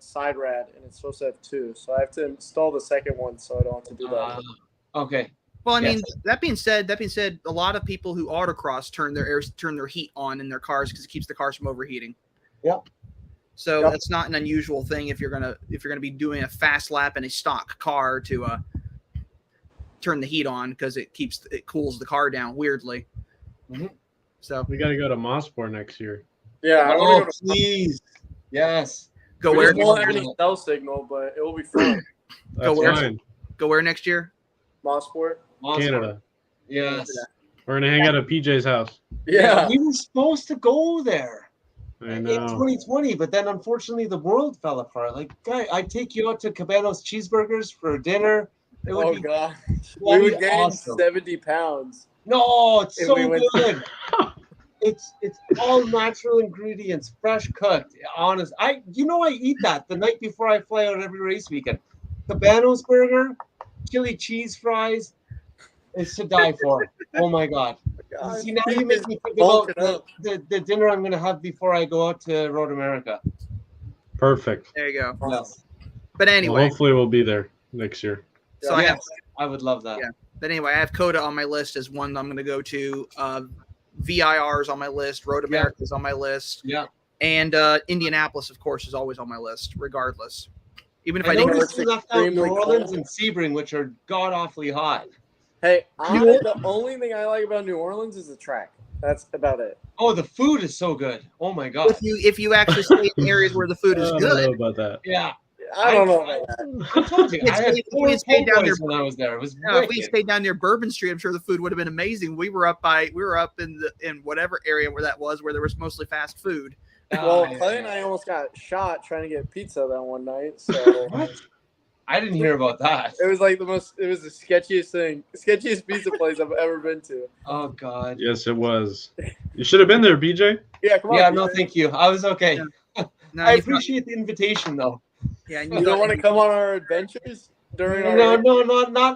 side rad, and it's supposed to have 2. So I have to install the second one, so I don't have to do that. Okay. Well, I Yes. mean, that being said, a lot of people who autocross turn their heat on in their cars because it keeps the cars from overheating. Yep. So Yep. that's not an unusual thing if you're gonna be doing a fast lap in a stock car to turn the heat on because it cools the car down weirdly. Mhm. So We got to go to Mosport next year. Yeah, I Oh, want to go to please. Yes. go We where? just won't have any cell signal, but it will be fun. That's where? fine. Go where next year? Mosport. Canada. Yes. We're gonna hang out at PJ's house. Yeah. We were supposed to go there I in know. 2020, but then unfortunately the world fell apart. Like, guy, I'd take you out to Cabanos Cheeseburgers for dinner. It would Oh be god. that'd We be would gain awesome. 70 pounds. No, it's If so we went- good. It's all natural ingredients, fresh cooked. Honest, I eat that the night before I fly out every race weekend. Cabanos burger, chili cheese fries, it's to die for. Oh my god! God, See, now you make me think bulking about up. the dinner I'm going to have before I go out to Road America. Perfect. There you go. Yes. But Well, anyway, hopefully we'll be there next year. so I have. I would love that. Yeah. But anyway, I have Coda on my list as one I'm going to go to. VIR's on my list. Road America's on my list. Yeah. And Indianapolis, of course, is always on my list, regardless. Even if I, I didn't. noticed you left out New extremely Orleans cold. and Sebring, which are god awfully hot. Hey, the only thing I like about New Orleans is the track. That's about it. Oh, the food is so good. Oh my god. If you actually stay in areas where the food is I don't know good. about that. Yeah. I don't know about that. I told you. I had If four we stayed down there when I was there. It was if we wicked. stayed down near Bourbon Street, I'm sure the food would have been amazing. We were up in whatever area where that was, where there was mostly fast food. Well, yeah, Clay and yeah. I almost got shot trying to get pizza that one night. So What? I didn't hear about that. it was like it was the sketchiest pizza place I've ever been to. Oh god. Yes, it was. You should have been there, BJ. Yeah, come on. Yeah, BJ. no, thank you. I was okay. No, I you thought- appreciate the invitation, though. yeah, You don't want to come on our adventures during our No,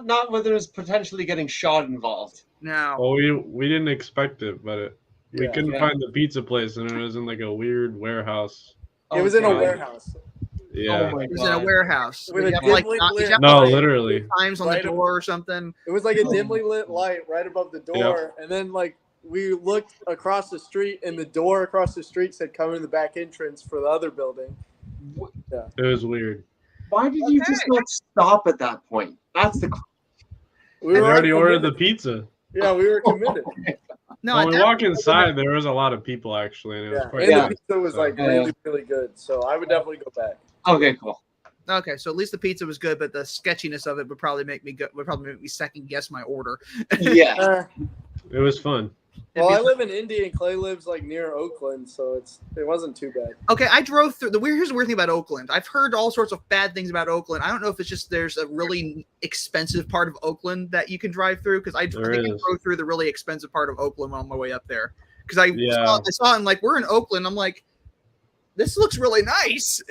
not when there's potentially getting shot involved. No. Well, we didn't expect it, but we Yeah. couldn't Yeah. find the pizza place, and it was in like a weird warehouse. It was in a God. warehouse. Yeah. Oh my It was in a god. warehouse. With You a have to, like, dimly knock- you lit have to, No, like, literally. times on Right the door or something. It was like a dimly lit light right above the door, and then like we looked across the street, and the door across the street said "Come in the back entrance" for the other building. It was weird. Why did you just not stop at that point? That's the. We already ordered the pizza. Yeah, we were committed. No, When at we that walk point, inside, there was a lot of people actually, and it was Yeah, quite and Yeah. the pizza was like Yeah. really, really good. So I would definitely go back. Okay, cool. Okay, so at least the pizza was good, but the sketchiness of it would probably make me second guess my order. Yeah. It was fun. Well, I live in Indy, and Clay lives like near Oakland, so it wasn't too bad. Okay, I drove through here's the weird thing about Oakland. I've heard all sorts of bad things about Oakland. I don't know if it's just there's a really expensive part of Oakland that you can drive through because I think I is. drove through the really expensive part of Oakland on my way up there because I Yeah. saw it and like we're in Oakland. I'm like, this looks really nice.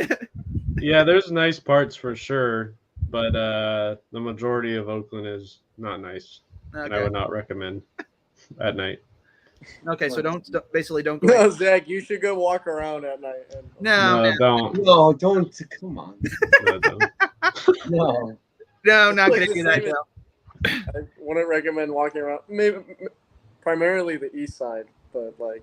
Yeah, there's nice parts for sure, but the majority of Oakland is not nice. And I Okay, would not recommend at night. okay, so don't basically don't go. No, Zach, you should go walk around at night. No, No, don't. No, don't. Come on. No, don't. No. no, not Like gonna the do that. same- No. I wouldn't recommend walking around. Maybe primarily the east side, but like,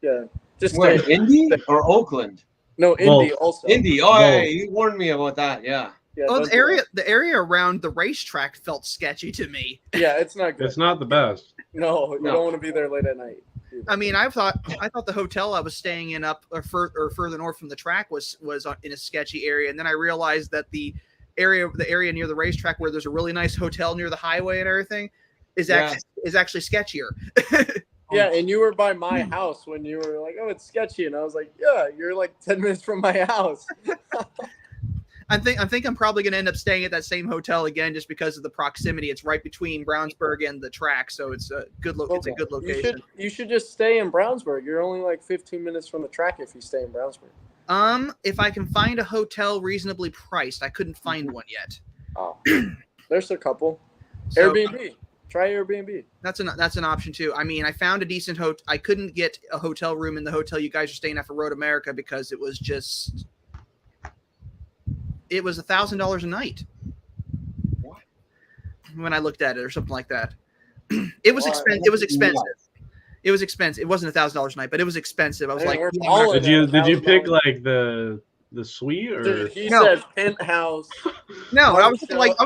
yeah, just Where, stay. Indy or Oakland? No, Indy also. Indy. Oh, yeah, you warned me about that. Yeah. Yeah, Oh, don't the area around the racetrack felt sketchy to me. do that. Yeah, it's not good. It's not the best. No, you No. don't want to be there late at night. I mean, I thought the hotel I was staying in up or further north from the track was in a sketchy area, and then I realized that the area near the racetrack where there's a really nice hotel near the highway and everything is actually sketchier. Yeah, and you were by my house when you were like, "Oh, it's sketchy," and I was like, "Yeah, you're like 10 minutes from my house." I think I'm probably going to end up staying at that same hotel again just because of the proximity. It's right between Brownsburg and the track, so it's a good It's a good location. You should just stay in Brownsburg. You're only like 15 minutes from the track if you stay in Brownsburg. If I can find a hotel reasonably priced, I couldn't find one yet. Oh, there's a couple. So- Airbnb. Try Airbnb. That's an option too. I mean, I found a decent hotel. I couldn't get a hotel room in the hotel you guys are staying at for Road America because it was $1,000 a night. What? When I looked at it or something like that. It was expensive. It was expensive. It was expensive. It wasn't $1,000 a night, but it was expensive. I was like, did you pick like the suite or? Dude, he said penthouse. No, I was just like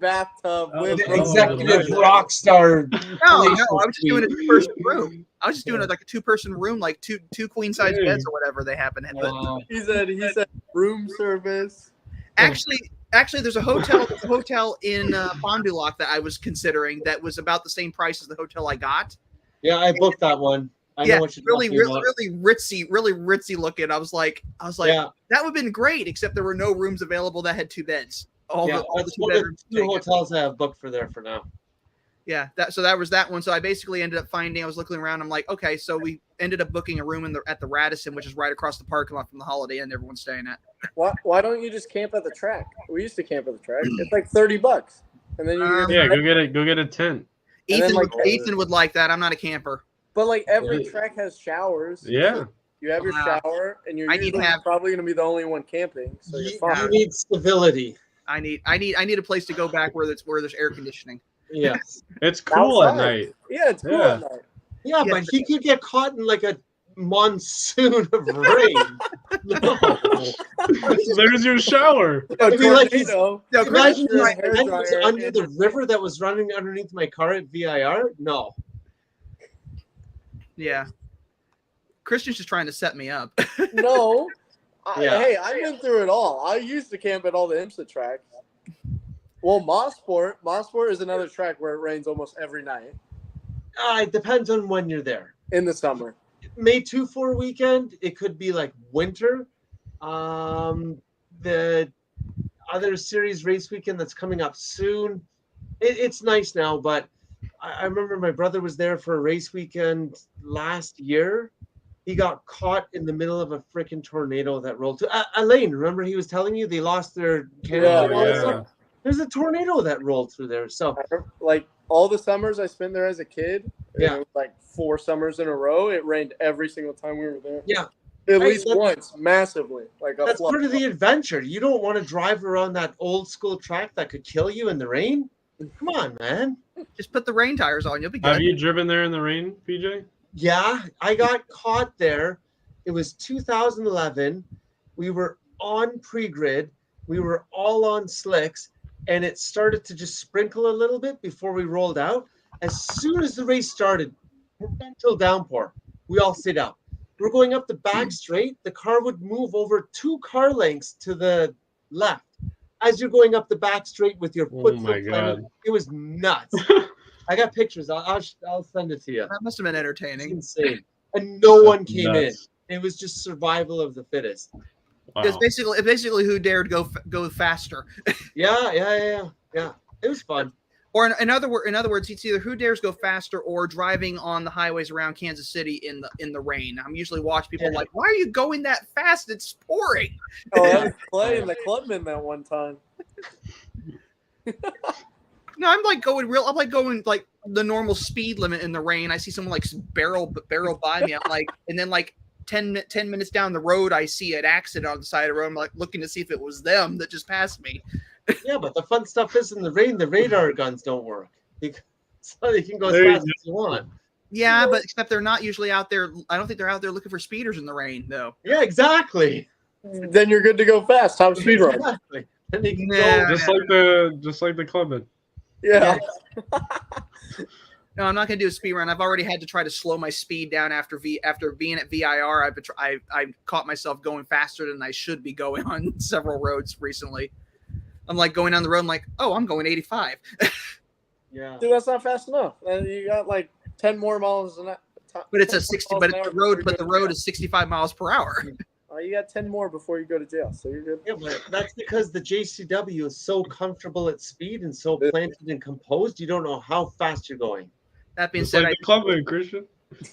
bathtub with executive rock star. No, I was just doing a 2-person room. I was just doing like a 2-person room, like two queen size beds or whatever they happen to have. He said room service. Actually, there's a hotel in Fond du Lac that I was considering that was about the same price as the hotel I got. Yeah, I booked that one. I know what you're really ritzy looking. I was like, that would have been great, except there were no rooms available that had 2 beds. All the 2 bedrooms. 2 hotels I have booked for there for now. Yeah, so that was that one. So I basically ended up I was looking around. I'm like, okay, so we ended up booking a room at the Radisson, which is right across the parking lot from the Holiday Inn everyone's staying at. Why don't you just camp at the track? We used to camp at the track. It's like $30, and then go get a tent. Ethan would like that. I'm not a camper. But like every track has showers. Yeah. You have your shower, and you're probably going to be the only one camping. So you're fine. You need stability. I need a place to go back where there's air conditioning. Yes. It's cool at night. Yeah, it's cool at night. Yeah, but he could get caught in like a monsoon of rain. No. There's your shower. Imagine under the river that was running underneath my car at VIR. No. Yeah. Christian's just trying to set me up. No. Hey, I've been through it all. I used to camp at all the IMSA tracks. Well, Mosport is another track where it rains almost every night. It depends on when you're there. In the summer. May 2-4 weekend, it could be like winter. The other series race weekend that's coming up soon, it's nice now, but I remember my brother was there for a race weekend last year. He got caught in the middle of a freaking tornado that rolled to Alain. Remember he was telling you they lost their camera? There's a tornado that rolled through there. So like all the summers I spent there as a kid, like 4 summers in a row, it rained every single time we were there. Yeah. At least once, massively. That's part of the adventure. You don't want to drive around that old school track that could kill you in the rain. Come on, man. Just put the rain tires on. You'll be good. Have you driven there in the rain, PJ? Yeah, I got caught there. It was 2011. We were on pre-grid. We were all on slicks, and it started to just sprinkle a little bit before we rolled out. As soon as the race started, torrential downpour. We all stayed out. We're going up the back straight. The car would move over 2 car lengths to the left as you're going up the back straight with your foot. Oh my God. It was nuts. I got pictures. I'll send it to you. That must have been entertaining. It's insane. And no one came in. It was just survival of the fittest. Wow. It's basically who dared go faster. Yeah. It was fun. Or in other words, it's either who dares go faster or driving on the highways around Kansas City in the rain. I'm usually watching people like, why are you going that fast? It's pouring. Oh, I was playing the Clubman that one time. No, I'm like going like the normal speed limit in the rain. I see someone like barrel by me. I'm like, and then like 10 minutes down the road, I see an accident on the side of the road. I'm like looking to see if it was them that just passed me. Yeah, but the fun stuff is in the rain. The radar guns don't work, so they can go as fast as you want. Yeah, but except they're not usually out there. I don't think they're out there looking for speeders in the rain, though. Yeah, exactly. Then you're good to go fast. Top speed run. Exactly. And they can go just like the Clubman. Yeah. No, I'm not going to do a speed run. I've already had to try to slow my speed down after being at VIR. I caught myself going faster than I should be going on several roads recently. I'm like going down the road. I'm like, oh, I'm going 85. Yeah. Dude, that's not fast enough. And you got like 10 more miles an hour. But it's a 60. But the road is 65 miles per hour. You got 10 more before you go to jail, so you're good. Yeah, but that's because the JCW is so comfortable at speed and so planted and composed. You don't know how fast you're going. That being Just said, like the Clubman, Christian.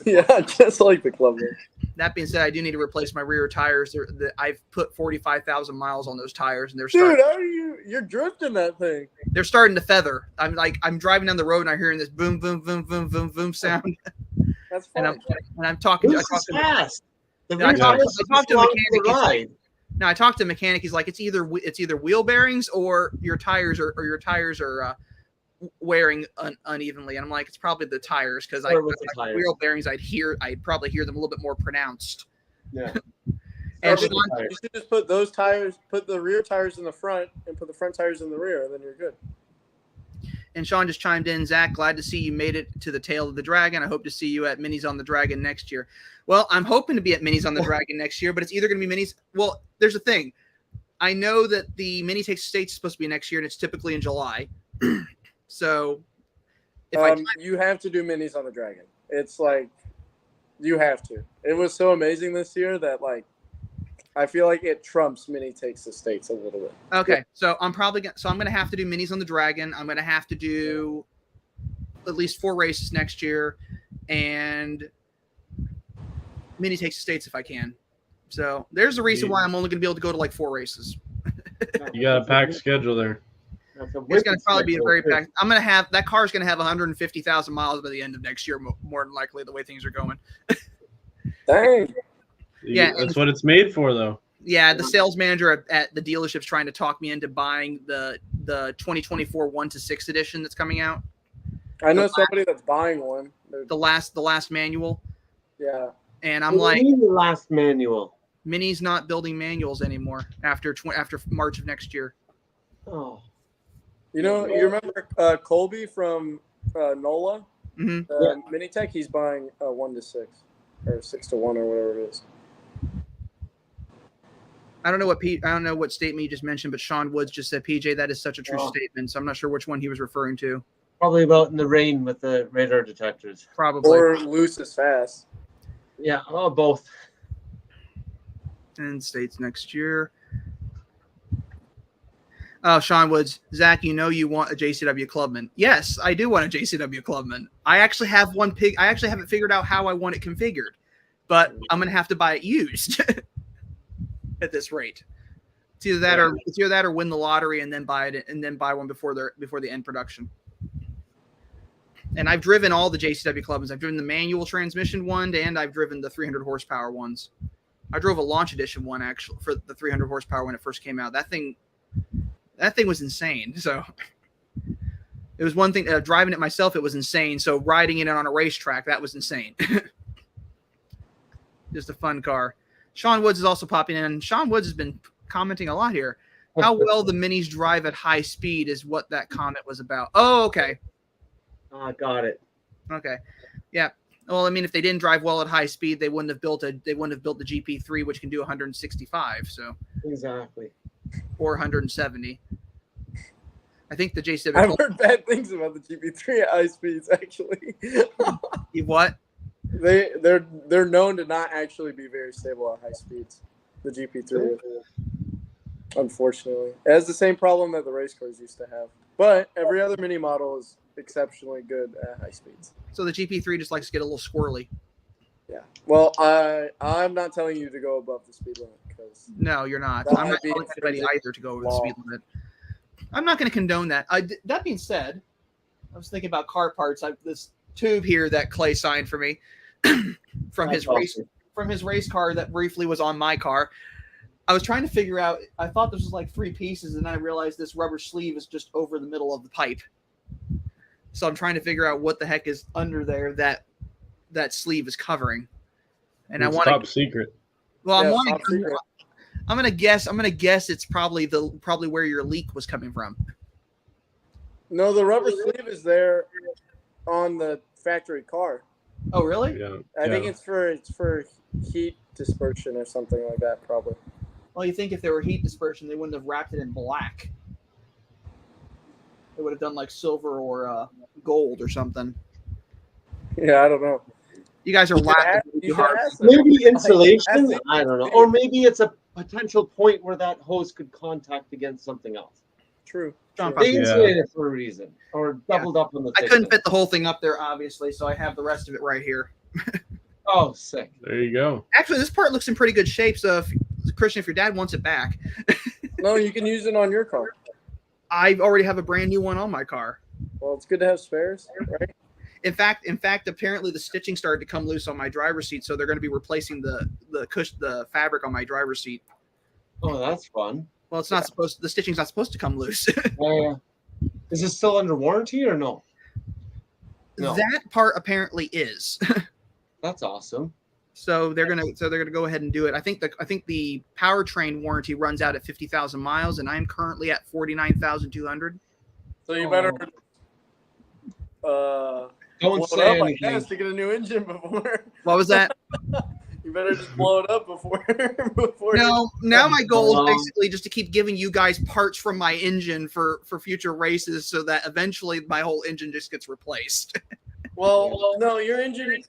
Yeah, just like the Clubman. That being said, I do need to replace my rear tires. I've put 45,000 miles on those tires, and Dude, how are you're drifting that thing. they're starting to feather. I'm driving down the road and I'm hearing this boom, boom, boom, boom, boom, boom sound. That's And fine. I'm talking. This is fast. The I talked to the long mechanic. ride. Now I talked to the mechanic. He's like, it's either wheel bearings or your tires are wearing unevenly. And I'm like, it's probably the tires because wheel bearings I'd probably hear them a little bit more pronounced. Yeah. And You should just put those tires, put the rear tires in the front, and put the front tires in the rear, and then you're good. And Sean just chimed in, Zach, glad to see you made it to the tail of the dragon. I hope to see you at Minis on the Dragon next year. Well, I'm hoping to be at Minis on the Dragon next year, but it's either going to be Minis. Well, there's a thing. I know that the Mini Takes States is supposed to be next year, and it's typically in July. So if you have to do Minis on the Dragon. It's like you have to. It was so amazing this year that I feel like it trumps Mini Takes the States a little bit. Okay, so I'm going to have to do Minis on the Dragon. I'm going to have to do at least 4 races next year, and Mini Takes the States if I can. So there's a reason why I'm only going to be able to go to like 4 races. You got a packed schedule there. It's going to probably be a very packed. I'm going to have that car is going to have 150,000 miles by the end of next year, more than likely the way things are going. Dang. Yeah, that's what it's made for, though. Yeah, the sales manager at the dealership's trying to talk me into buying the 2024 1-6 edition that's coming out. I know somebody that's buying one. The last manual. Yeah. And I'm like, the last manual. Mini's not building manuals anymore after March of next year. Oh. You remember Colby from NOLA? Mm-hmm. Mini Tech, he's buying 1-6 or 6-1 or whatever it is. I don't know what statement you just mentioned, but Sean Woods just said, PJ, that is such a true statement. So I'm not sure which one he was referring to. Probably about in the rain with the radar detectors. Probably. Or loose as fast. Yeah, both. And States next year. Oh, Sean Woods. Zach, you want a JCW Clubman. Yes, I do want a JCW Clubman. I actually have one pig. I actually haven't figured out how I want it configured, but I'm going to have to buy it used at this rate. It's either that or win the lottery and then buy it and then buy one before the end production. And I've driven all the JCW Clubmans. I've driven the manual transmission one, and I've driven the 300 horsepower ones. I drove a launch edition one actually for the 300 horsepower when it first came out. That thing was insane. So it was one thing driving it myself. It was insane. So riding it on a racetrack, that was insane. Just a fun car. Sean Woods is also popping in. Sean Woods has been commenting a lot here. How well the Minis drive at high speed is what that comment was about. Oh, okay. Got it. Okay. Yeah. Well, I mean, if they didn't drive well at high speed, they wouldn't have built the GP3, which can do 165. So exactly. Or 170. I think the JCW. I've heard bad things about the GP3 at high speeds. Actually. What? They're known to not actually be very stable at high speeds. The GP3, unfortunately, it has the same problem that the race cars used to have. But every other mini model is exceptionally good at high speeds. So the GP3 just likes to get a little squirrely. Yeah. Well, I'm not telling you to go above the speed limit because no, you're not. I'm not telling anybody either to go over the speed limit. I'm not going to condone that. That being said, I was thinking about car parts. This tube here that Clay signed for me from his race car that briefly was on my car. I was trying to figure out. I thought this was like 3 pieces, and then I realized this rubber sleeve is just over the middle of the pipe. So I'm trying to figure out what the heck is under there that sleeve is covering. And it's I want top secret. Well, yeah, I'm gonna guess it's probably where your leak was coming from. No, the rubber sleeve is there on the factory car. Oh, really? Yeah. I think it's for heat dispersion or something like that, probably. Well, you think if there were heat dispersion, they wouldn't have wrapped it in black. They would have done like silver or gold or something. Yeah, I don't know. You guys are laughing. Maybe insulation. I don't know. Or maybe it's a potential point where that hose could contact against something else. True. They insulated it for a reason, or doubled up on the. I couldn't fit the whole thing up there, obviously, so I have the rest of it right here. Oh, sick. There you go. Actually, this part looks in pretty good shape. So, Christian, if your dad wants it back, No, you can use it on your car. I already have a brand new one on my car. Well, it's good to have spares, right? In fact, apparently the stitching started to come loose on my driver's seat, so they're going to be replacing the fabric on my driver's seat. Oh, that's fun. Well, it's not supposed. The stitching's not supposed to come loose. Is it still under warranty or no? No. That part apparently is. That's awesome. So they're gonna go ahead and do it. I think the powertrain warranty runs out at 50,000 miles, and I'm currently at 49,200. So you better Don't say up, anything. I guess, to get a new engine before. What was that? You better just blow it up before. No, now my goal is basically just to keep giving you guys parts from my engine for future races, so that eventually my whole engine just gets replaced. Well, no, your engine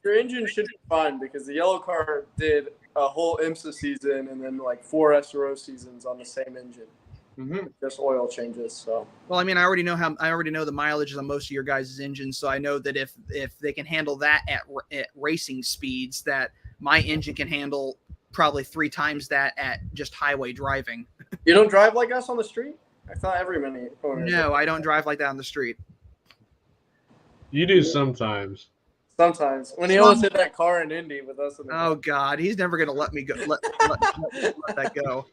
should be fine because the yellow car did a whole IMSA season and then like 4 SRO seasons on the same engine. Mm-hmm. Just oil changes. So. Well, I mean, I already know the mileages on most of your guys' engines, so I know that if they can handle that at racing speeds, that my engine can handle probably 3 times that at just highway driving. You don't drive like us on the street? I thought every Mini owner. No, I don't drive like that on the street. You do sometimes. Sometimes when he almost hit that car in Indy with us. In the Oh God, he's never gonna let me go. Let that go.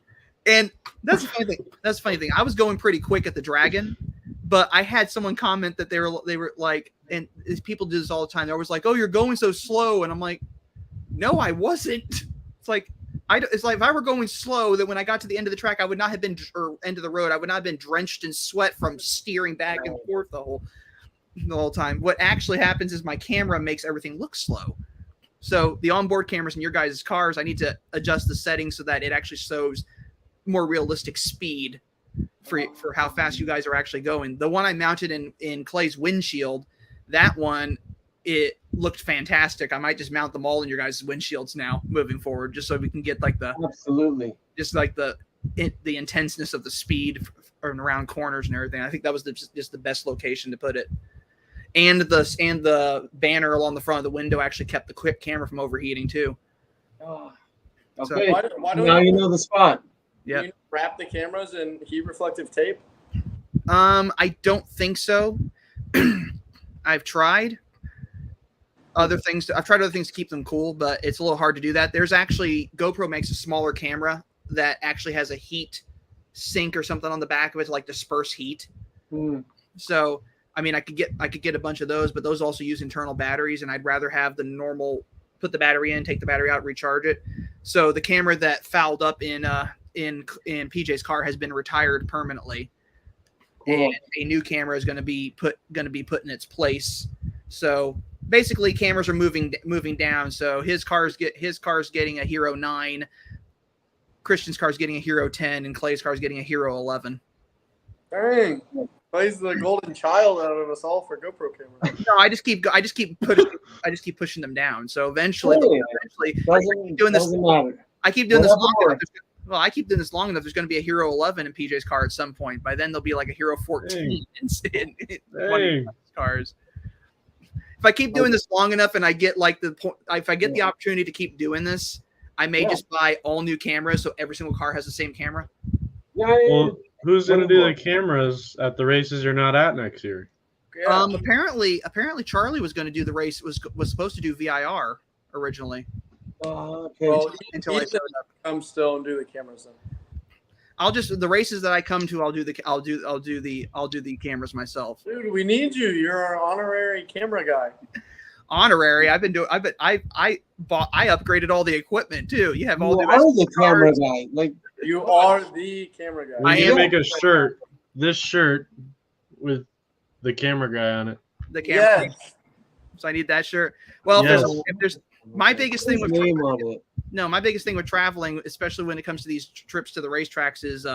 And that's the funny thing. That's the funny thing. I was going pretty quick at the Dragon, but I had someone comment that they were like, and these people do this all the time. They're always like, "Oh, you're going so slow," and I'm like, "No, I wasn't." It's like it's like if I were going slow, that when I got to the end of the track, I would not have been, or end of the road, I would not have been drenched in sweat from steering back and forth the whole time. What actually happens is my camera makes everything look slow. So the onboard cameras in your guys' cars, I need to adjust the settings so that it actually shows more realistic speed for how fast you guys are actually going. The one I mounted in Clay's windshield, that one, it looked fantastic. I might just mount them all in your guys' windshields now moving forward, just so we can get like the the intenseness of the speed around corners and everything. I think that was just the best location to put it. And the banner along the front of the window actually kept the quick camera from overheating too. Oh, So- okay. Why don't Now you know the spot. Yeah. you wrap the cameras in heat reflective tape? I don't think so. I've tried other things. I've tried other things to keep them cool, but it's a little hard to do that. There's actually GoPro makes a smaller camera that actually has a heat sink or something on the back of it to like disperse heat. So, I mean, I could get a bunch of those, but those also use internal batteries, and I'd rather have the normal, put the battery in, take the battery out, recharge it. So the camera that fouled up in PJ's car has been retired permanently. Cool. And a new camera is going to be put in its place. So basically, cameras are moving down. So his car's getting a Hero 9, Christian's car's getting a Hero 10, and Clay's car's getting a Hero 11. Dang. Plays the golden child out of us all for GoPro cameras. No, I just keep pushing them down. So eventually, Doesn't matter. I keep doing this long enough. Well, I keep doing this long enough. There's going to be a Hero 11 in PJ's car at some point. By then, there'll be like a Hero 14 in one of his cars. If I keep doing this long enough, and I get like if I get the opportunity to keep doing this, I may just buy all new cameras so every single car has the same camera. Well, who's going to do the cameras at the races you're not at next year? Yeah. Apparently Charlie was going to do the race. Was supposed to do VIR originally. Okay. Well, Until I showed up. Come still and do the cameras then. I'll just the races that I come to. I'll do the cameras myself. Dude, we need you. You're our honorary camera guy. Honorary. I upgraded all the equipment too. You have all You are the camera guy. Like You are the camera guy. We need to make a shirt. This shirt with the camera guy on it. The camera. Yes. So I need that shirt. Well, Yes. if there's my biggest thing with name on it. my biggest thing with traveling, especially when it comes to these trips to the racetracks, is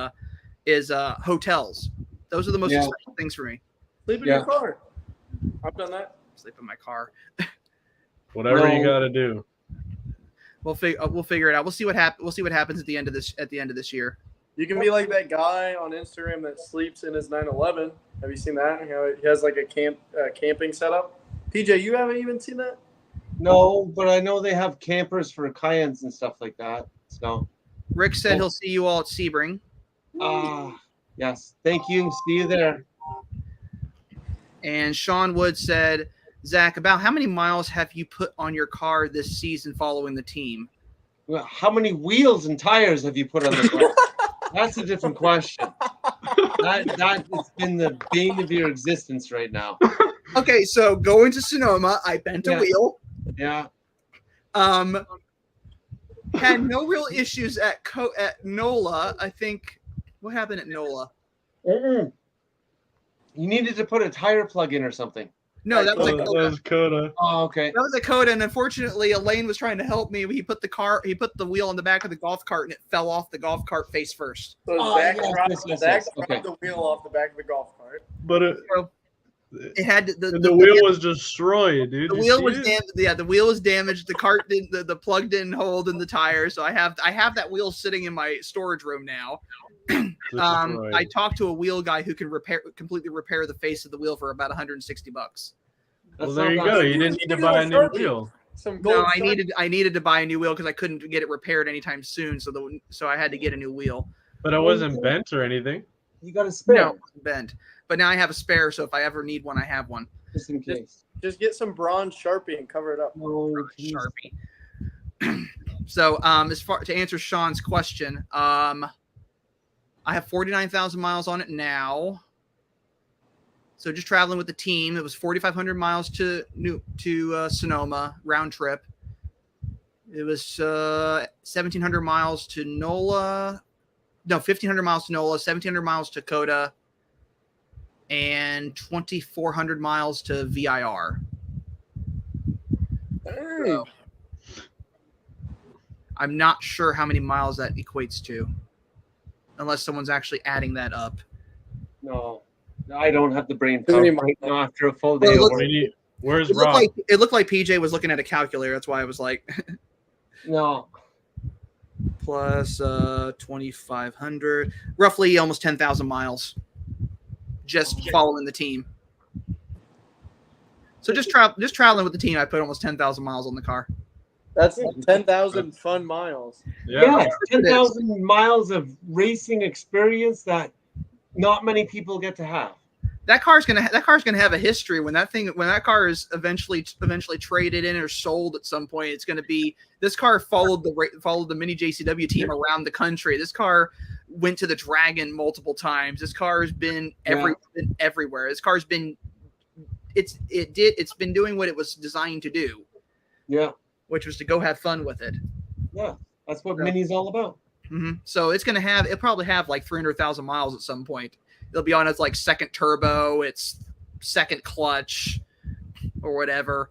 hotels. Those are the most expensive things for me. Sleep in your car. I've done that. Sleep in my car. Whatever you got to do. We'll figure it out. We'll see what happens at the end of this year. You can be like that guy on Instagram that sleeps in his 911. Have you seen that? He has like a camping setup. PJ, you haven't even seen that? No, but I know they have campers for Cayennes and stuff like that. So, Rick said he'll see you all at Sebring. yes. Thank you. See you there. And Sean Wood said, Zach, about how many miles have you put on your car this season following the team? Well, how many wheels and tires have you put on the car? That's a different question. That has been the bane of your existence right now. Okay, so going to Sonoma, I bent a wheel. Yeah. Had no real issues at NOLA. I think. What happened at NOLA? You needed to put a tire plug in or something. No, that was was Coda. Oh, okay. That was a Coda, and unfortunately, Alain was trying to help me. He put the wheel on the back of the golf cart, and it fell off the golf cart face first. So Zach dropped the wheel off the back of the golf cart. But it had the wheel was destroyed, dude. The wheel was damaged. Yeah, the wheel was damaged. The cart didn't. The plug didn't hold in the tire, so I have that wheel sitting in my storage room now. I talked to a wheel guy who can completely repair the face of the wheel for about $160. Well, there you go. You didn't need to buy a new wheel. No, I needed to buy a new wheel because I couldn't get it repaired anytime soon. So I had to get a new wheel. But it wasn't bent or anything. You got a spare. No, it wasn't bent. But now I have a spare, so if I ever need one, I have one. Just in case. Just get some bronze Sharpie and cover it up. Sharpie. So, as far to answer Sean's question, I have 49,000 miles on it now. So just traveling with the team, it was 4,500 miles to Sonoma round trip. It was 1,700 miles to NOLA. No, 1,500 miles to NOLA, 1,700 miles to Coda, and 2,400 miles to VIR. So, I'm not sure how many miles that equates to, unless someone's actually adding that up. No, I don't have the brain power right now after a full day. Where's Rob? It looked like PJ was looking at a calculator. That's why I was like, no. Plus 2,500, roughly almost 10,000 miles. Just following the team. So just traveling with the team, I put almost 10,000 miles on the car. That's 10,000 fun miles. Yeah, 10,000 miles of racing experience that not many people get to have. That car's gonna have a history when that car is eventually traded in or sold at some point. It's gonna be, this car followed the MINI JCW team around the country. This car went to the Dragon multiple times. This car has been everywhere. This car's been it's been doing what it was designed to do. Yeah, which was to go have fun with it. Yeah, that's what Mini's all about. Mm-hmm. So it'll probably have like 300,000 miles at some point. It'll be on its like second turbo, its second clutch, or whatever,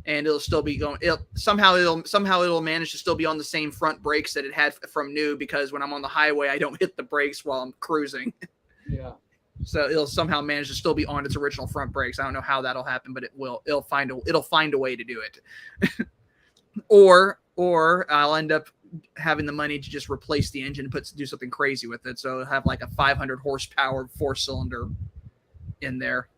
and it'll still be going. Somehow it'll manage to still be on the same front brakes that it had from new, because when I'm on the highway, I don't hit the brakes while I'm cruising. Yeah. So it'll somehow manage to still be on its original front brakes. I don't know how that'll happen, but it will. It'll find a way to do it. or I'll end up having the money to just replace the engine and do something crazy with it. So it'll have like a 500 horsepower 4-cylinder in there.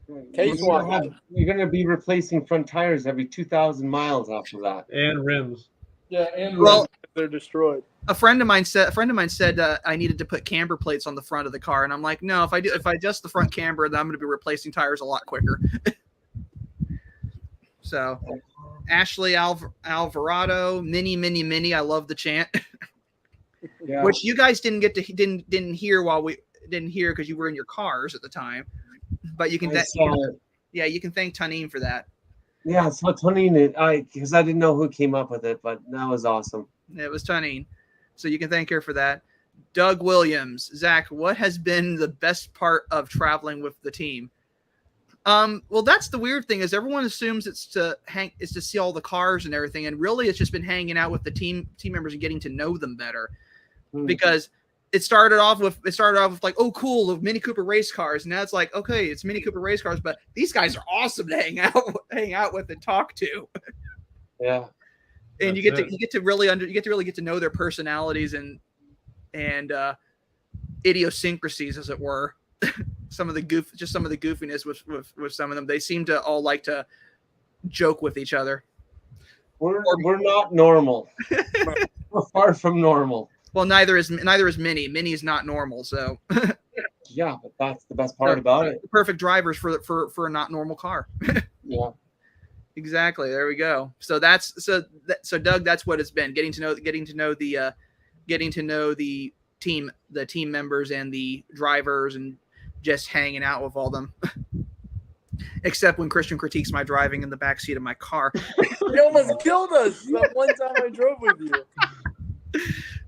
You're going to be replacing front tires every 2,000 miles after that, and rims. Yeah, and well, they're destroyed. A friend of mine said I needed to put camber plates on the front of the car, and I'm like, no, if I adjust the front camber, then I'm going to be replacing tires a lot quicker. So, Ashley Alvarado, mini. I love the chant, yeah. Which you guys didn't hear because you were in your cars at the time. But you can you can thank Tanin for that. Yeah, so Tanin, because I didn't know who came up with it, but that was awesome. It was Tanin, so you can thank her for that. Doug Williams, Zach, what has been the best part of traveling with the team? Well, that's the weird thing, is everyone assumes it's to see all the cars and everything, and really it's just been hanging out with the team members and getting to know them better. Because it started off with like, oh cool, the Mini Cooper race cars, and now it's like, okay, it's Mini Cooper race cars, but these guys are awesome to hang out with and talk to. Yeah. And you get to really get to know their personalities and idiosyncrasies, as it were. some of the goofiness with some of them. They seem to all like to joke with each other. We're not normal. We're far from normal. Well, neither is Mini. Mini is not normal, so Yeah, but that's the best part about it. perfect drivers for a not normal car. Yeah. Exactly. There we go. So so Doug, that's what it's been. Getting to know the team members and the drivers and just hanging out with all them. Except when Cristian critiques my driving in the backseat of my car. You almost killed us that one time I drove with you.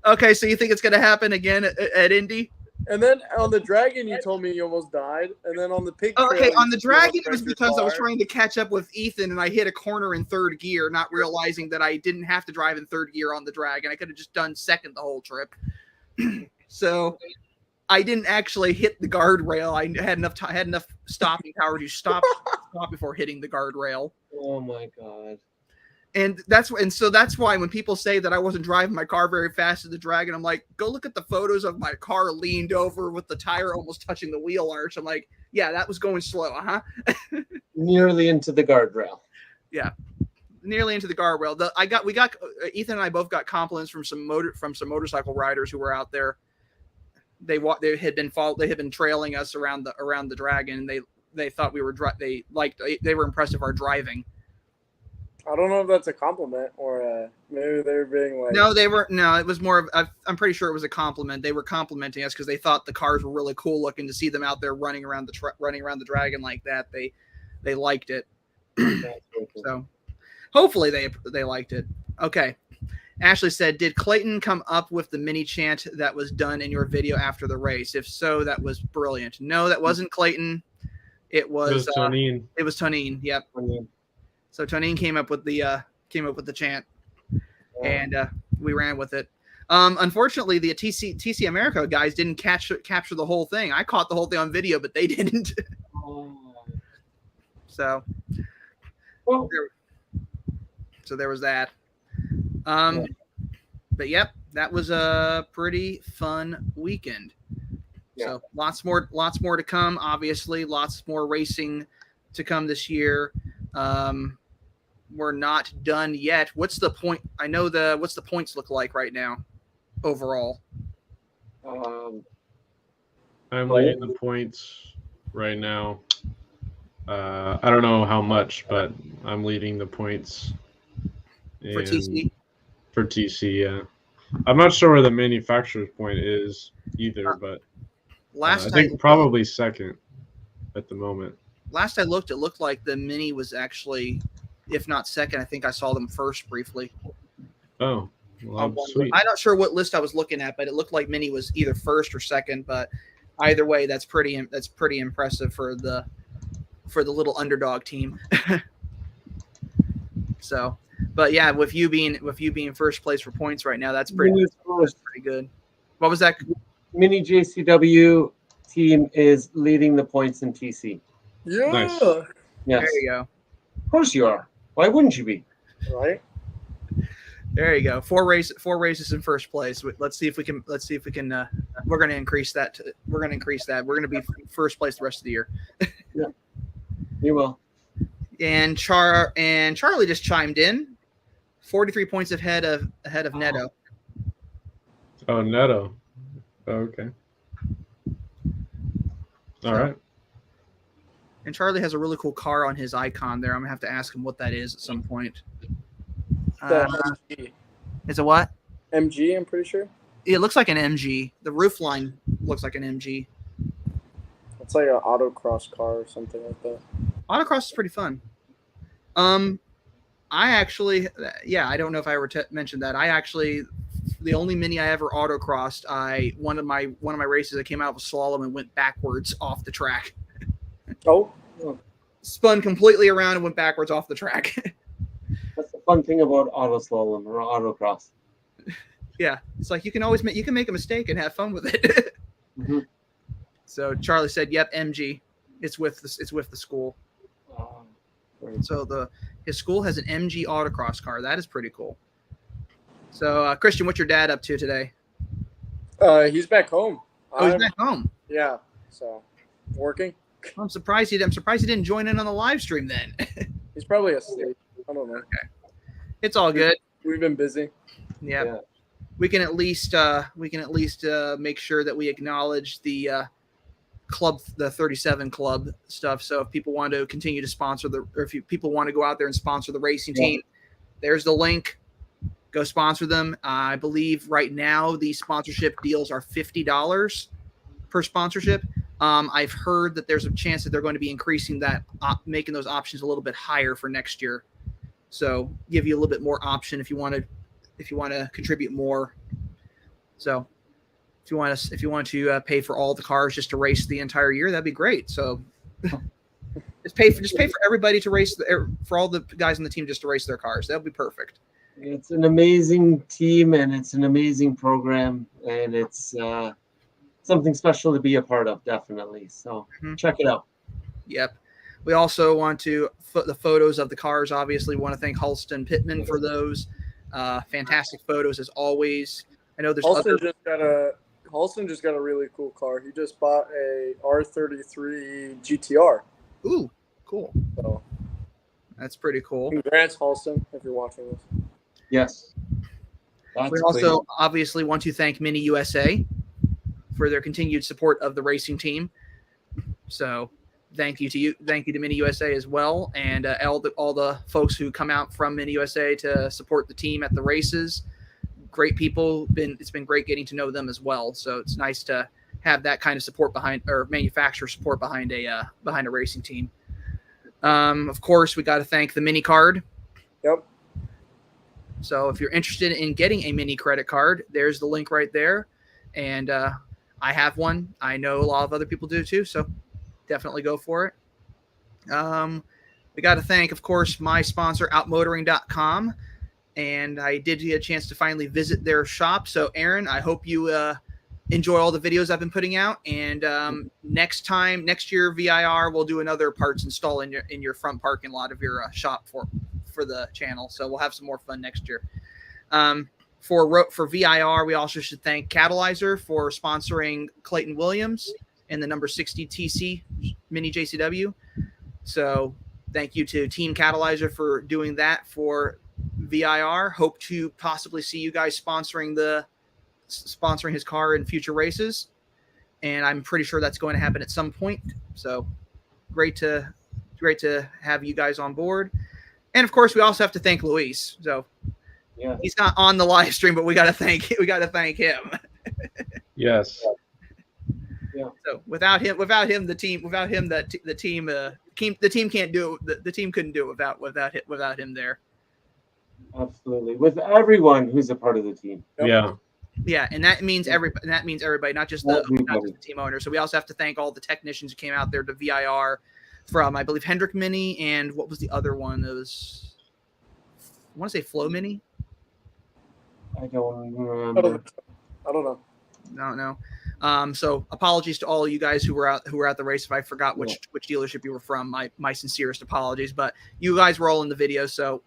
Okay, so you think it's going to happen again at Indy? And then on the Dragon, you told me you almost died. And then on the pig trail, Okay, on the you Dragon, it almost was wrecked your because I was car. trying to catch up with Ethan, and I hit a corner in third gear, not realizing that I didn't have to drive in third gear on the Dragon. I could have just done second the whole trip. So I didn't actually hit the guardrail. I had enough stopping power to stop before hitting the guardrail. Oh my God. And so that's why when people say that I wasn't driving my car very fast at the Dragon, I'm like, go look at the photos of my car leaned over with the tire almost touching the wheel arch. I'm like, yeah, that was going slow, Nearly into the guardrail. Yeah, nearly into the guardrail. Ethan and I both got compliments from some motorcycle riders who were out there. They had been trailing us around the Dragon. And they thought we were they were impressed with our driving. I don't know if that's a compliment or maybe they were being like. No, it was more of. I'm pretty sure it was a compliment. They were complimenting us because they thought the cars were really cool looking. To see them out there running around the Dragon like that, they liked it. So hopefully they liked it. Okay. Ashley said, did Clayton come up with the mini chant that was done in your video after the race? If so, that was brilliant. No, that wasn't Clayton. It was Tonine. It was Tonine. Yep. So Tonine came up with the chant, and we ran with it. Unfortunately, the TC America guys didn't capture the whole thing. I caught the whole thing on video, but they didn't. So there was that. But yep, that was a pretty fun weekend. Yeah. So lots more to come. Obviously, lots more racing to come this year. We're not done yet. What's the point? What's the points look like right now, overall? I'm leading the points right now. I don't know how much, but I'm leading the points. For TC? For TC, yeah. I'm not sure where the manufacturer's point is either, but I think probably second at the moment. Last I looked, it looked like the Mini was actually, if not second, I think I saw them first briefly. Oh, well, sweet. I'm not sure what list I was looking at, but it looked like Mini was either first or second. But either way, that's pretty impressive for the little underdog team. So, but yeah, with you being first place for points right now, that's pretty good. What was that? Mini JCW team is leading the points in TC. Yeah. Nice. Yes. There you go. Of course you are. Why wouldn't you be? Right. There you go. Four races in first place. Let's see if we can. We're going to increase that. We're going to be first place the rest of the year. Yeah. You will. And Charlie just chimed in. 43 points ahead of Neto. Oh, Neto. Okay. All right. And Charlie has a really cool car on his icon there. I'm gonna have to ask him what that is at some point. MG. It's a what? MG, I'm pretty sure. It looks like an MG. The roof line looks like an MG. It's like an autocross car or something like that. Autocross is pretty fun. I actually, I don't know if I ever mentioned that. The only Mini I ever autocrossed, one of my races, I came out of a slalom and went backwards off the track. Oh. Spun completely around and went backwards off the track. That's the fun thing about auto slalom or autocross. Yeah, it's like you can make a mistake and have fun with it. Mm-hmm. So Charlie said, "Yep, MG. It's with the school." So his school has an MG autocross car. That is pretty cool. So Cristian, what's your dad up to today? He's back home. He's back home. Yeah. So working. I'm surprised he didn't join in on the live stream then. He's probably asleep. I don't know. Okay. It's all good. We've been busy. Yeah. We can at least make sure that we acknowledge the club, the 37 club stuff. So if people want to continue to sponsor or if people want to go out there and sponsor the racing team, there's the link. Go sponsor them. I believe right now the sponsorship deals are $50 per sponsorship. I've heard that there's a chance that they're going to be increasing that, making those options a little bit higher for next year. So give you a little bit more option if you want to contribute more. So if you want to pay for all the cars just to race the entire year, that'd be great. So just pay for everybody to race for all the guys on the team just to race their cars. That'd be perfect. It's an amazing team and it's an amazing program, and it's something special to be a part of, definitely. So check it out. Yep. We also want to the photos of the cars. Obviously, we want to thank Halston Pittman for those fantastic photos as always. I know there's Halston just got a really cool car. He just bought a R33 GTR. Ooh, cool. So that's pretty cool. Congrats, Halston, if you're watching this. Yes. We also obviously want to thank MINI USA for their continued support of the racing team. So thank you to MINI USA as well, and all the folks who come out from MINI USA to support the team at the races. Great people. It's been great getting to know them as well. So it's nice to have that kind of support behind, or manufacturer support behind a racing team. Of course, we got to thank the Mini Card. Yep. So if you're interested in getting a Mini credit card, there's the link right there. And I have one. I know a lot of other people do too. So definitely go for it. We got to thank, of course, my sponsor, outmotoring.com. And I did get a chance to finally visit their shop. So Aaron, I hope you enjoy all the videos I've been putting out. And next year, VIR will do another parts install in your front parking lot of your shop for the channel. So we'll have some more fun next year. For VIR, we also should thank Catalyzer for sponsoring Clayton Williams and the number 60 TC Mini JCW. So thank you to Team Catalyzer for doing that for VIR. Hope to possibly see you guys sponsoring his car in future races. And I'm pretty sure that's going to happen at some point. So great to have you guys on board. And of course, we also have to thank Luis. So he's not on the live stream, but we got to thank him. Yes. Yeah. So without him, the team can't do it. The team couldn't do it without him there. Absolutely. With everyone who's a part of the team. Yeah. Yeah, and that means everybody, not just the team owner. So we also have to thank all the technicians who came out there to VIR from, I believe, Hendrick Mini, and what was the other one? It was, I want to say Flow Mini. I don't remember. I don't know. No. So apologies to all of you guys who were at the race. If I forgot which dealership you were from, my sincerest apologies. But you guys were all in the video, so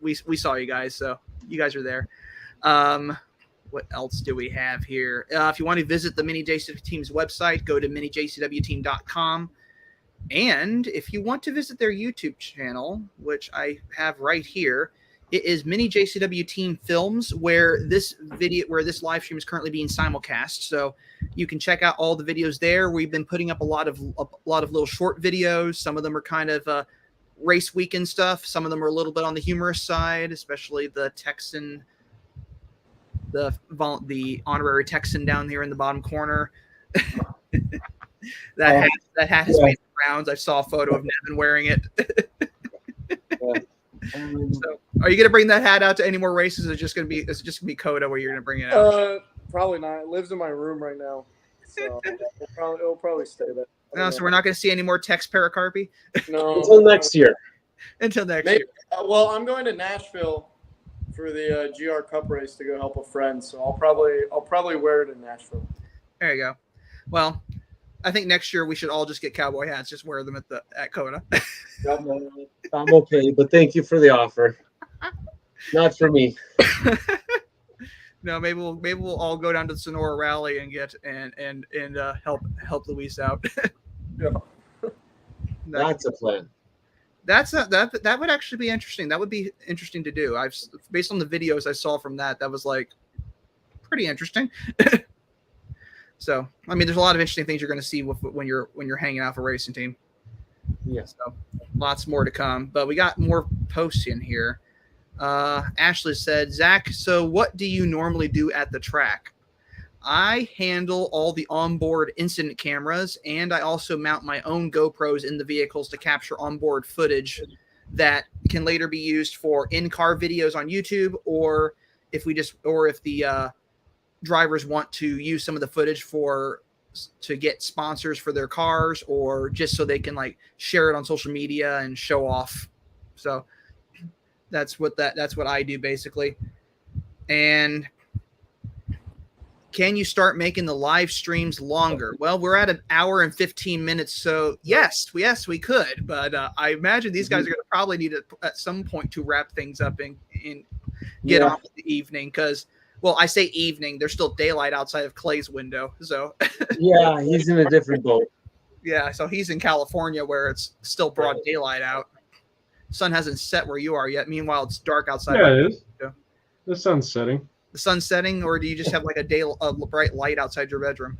we saw you guys. So you guys are there. What else do we have here? If you want to visit the Mini JCW Team's website, go to minijcwteam.com. And if you want to visit their YouTube channel, which I have right here, it is Mini JCW Team Films, where this live stream is currently being simulcast. So you can check out all the videos there. We've been putting up a lot of little short videos. Some of them are kind of race weekend stuff. Some of them are a little bit on the humorous side, especially the Texan, the honorary Texan down here in the bottom corner. That hat has made rounds. I saw a photo of Nevin wearing it. So, are you going to bring that hat out to any more races? Or is it just going to be Coda where you're going to bring it out? Probably not. It lives in my room right now, so it'll probably stay there. No, so we're not going to see any more Tex Perocarpi? No, until next year. Until next year. Well, I'm going to Nashville for the GR Cup race to go help a friend, so I'll probably wear it in Nashville. There you go. Well, I think next year we should all just get cowboy hats, just wear them at Coda. I'm okay, but thank you for the offer. Not for me. No, maybe we'll all go down to the Sonora Rally and get and help Luis out. Yeah. That's a plan. That would actually be interesting. That would be interesting to do. Based on the videos I saw from that was like pretty interesting. So, I mean, there's a lot of interesting things you're going to see when you're hanging out for a racing team. Yes. So, lots more to come. But we got more posts in here. Ashley said, Zach, so what do you normally do at the track? I handle all the onboard incident cameras, and I also mount my own GoPros in the vehicles to capture onboard footage that can later be used for in-car videos on YouTube, or if the drivers want to use some of the footage to get sponsors for their cars, or just so they can like share it on social media and show off. So that's what I do basically. And can you start making the live streams longer? Well, we're at 1 hour and 15 minutes. So yes, we could, but I imagine these guys are going to probably need it at some point to wrap things up and get off the evening. Cause well, I say evening, there's still daylight outside of Clay's window. So yeah, he's in a different boat. Yeah. So he's in California where it's still broad daylight out. Sun hasn't set where you are yet. Meanwhile, it's dark outside. Yeah, it is. The sun's setting. The sun's setting, or do you just have like a bright light outside your bedroom?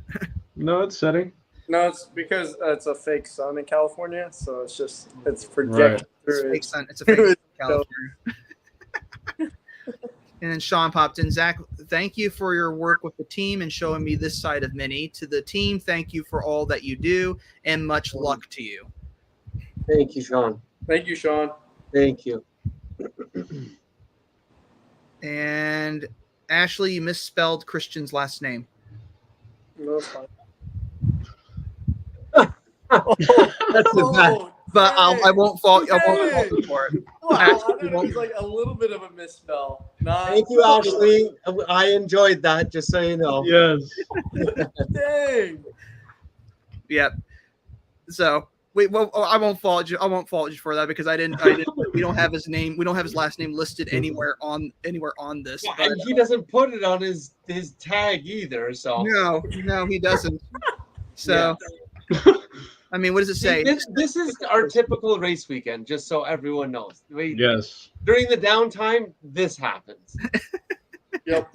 No, it's setting. No, it's because it's a fake sun in California, so it's projected through. It's fake sun. It's a fake sun in California. And then Sean popped in. Zach, thank you for your work with the team and showing me this side of Mini. To the team, thank you for all that you do, and much luck to you. Thank you, Sean. Thank you, Sean. Thank you. And Ashley, you misspelled Christian's last name. No, it's fine. That's a bad. But I won't fault you for it. Well, I thought it was like a little bit of a misspell. Thank you, Ashley. I enjoyed that, just so you know. Yes. Dang. Yep. So I won't fault you. I won't fault you for that because I didn't. We don't have his name. We don't have his last name listed anywhere on this. Yeah, but, and he doesn't put it on his tag either. So no, he doesn't. So, I mean, what does it say? This is our typical race weekend, just so everyone knows. Yes. During the downtime, this happens. Yep.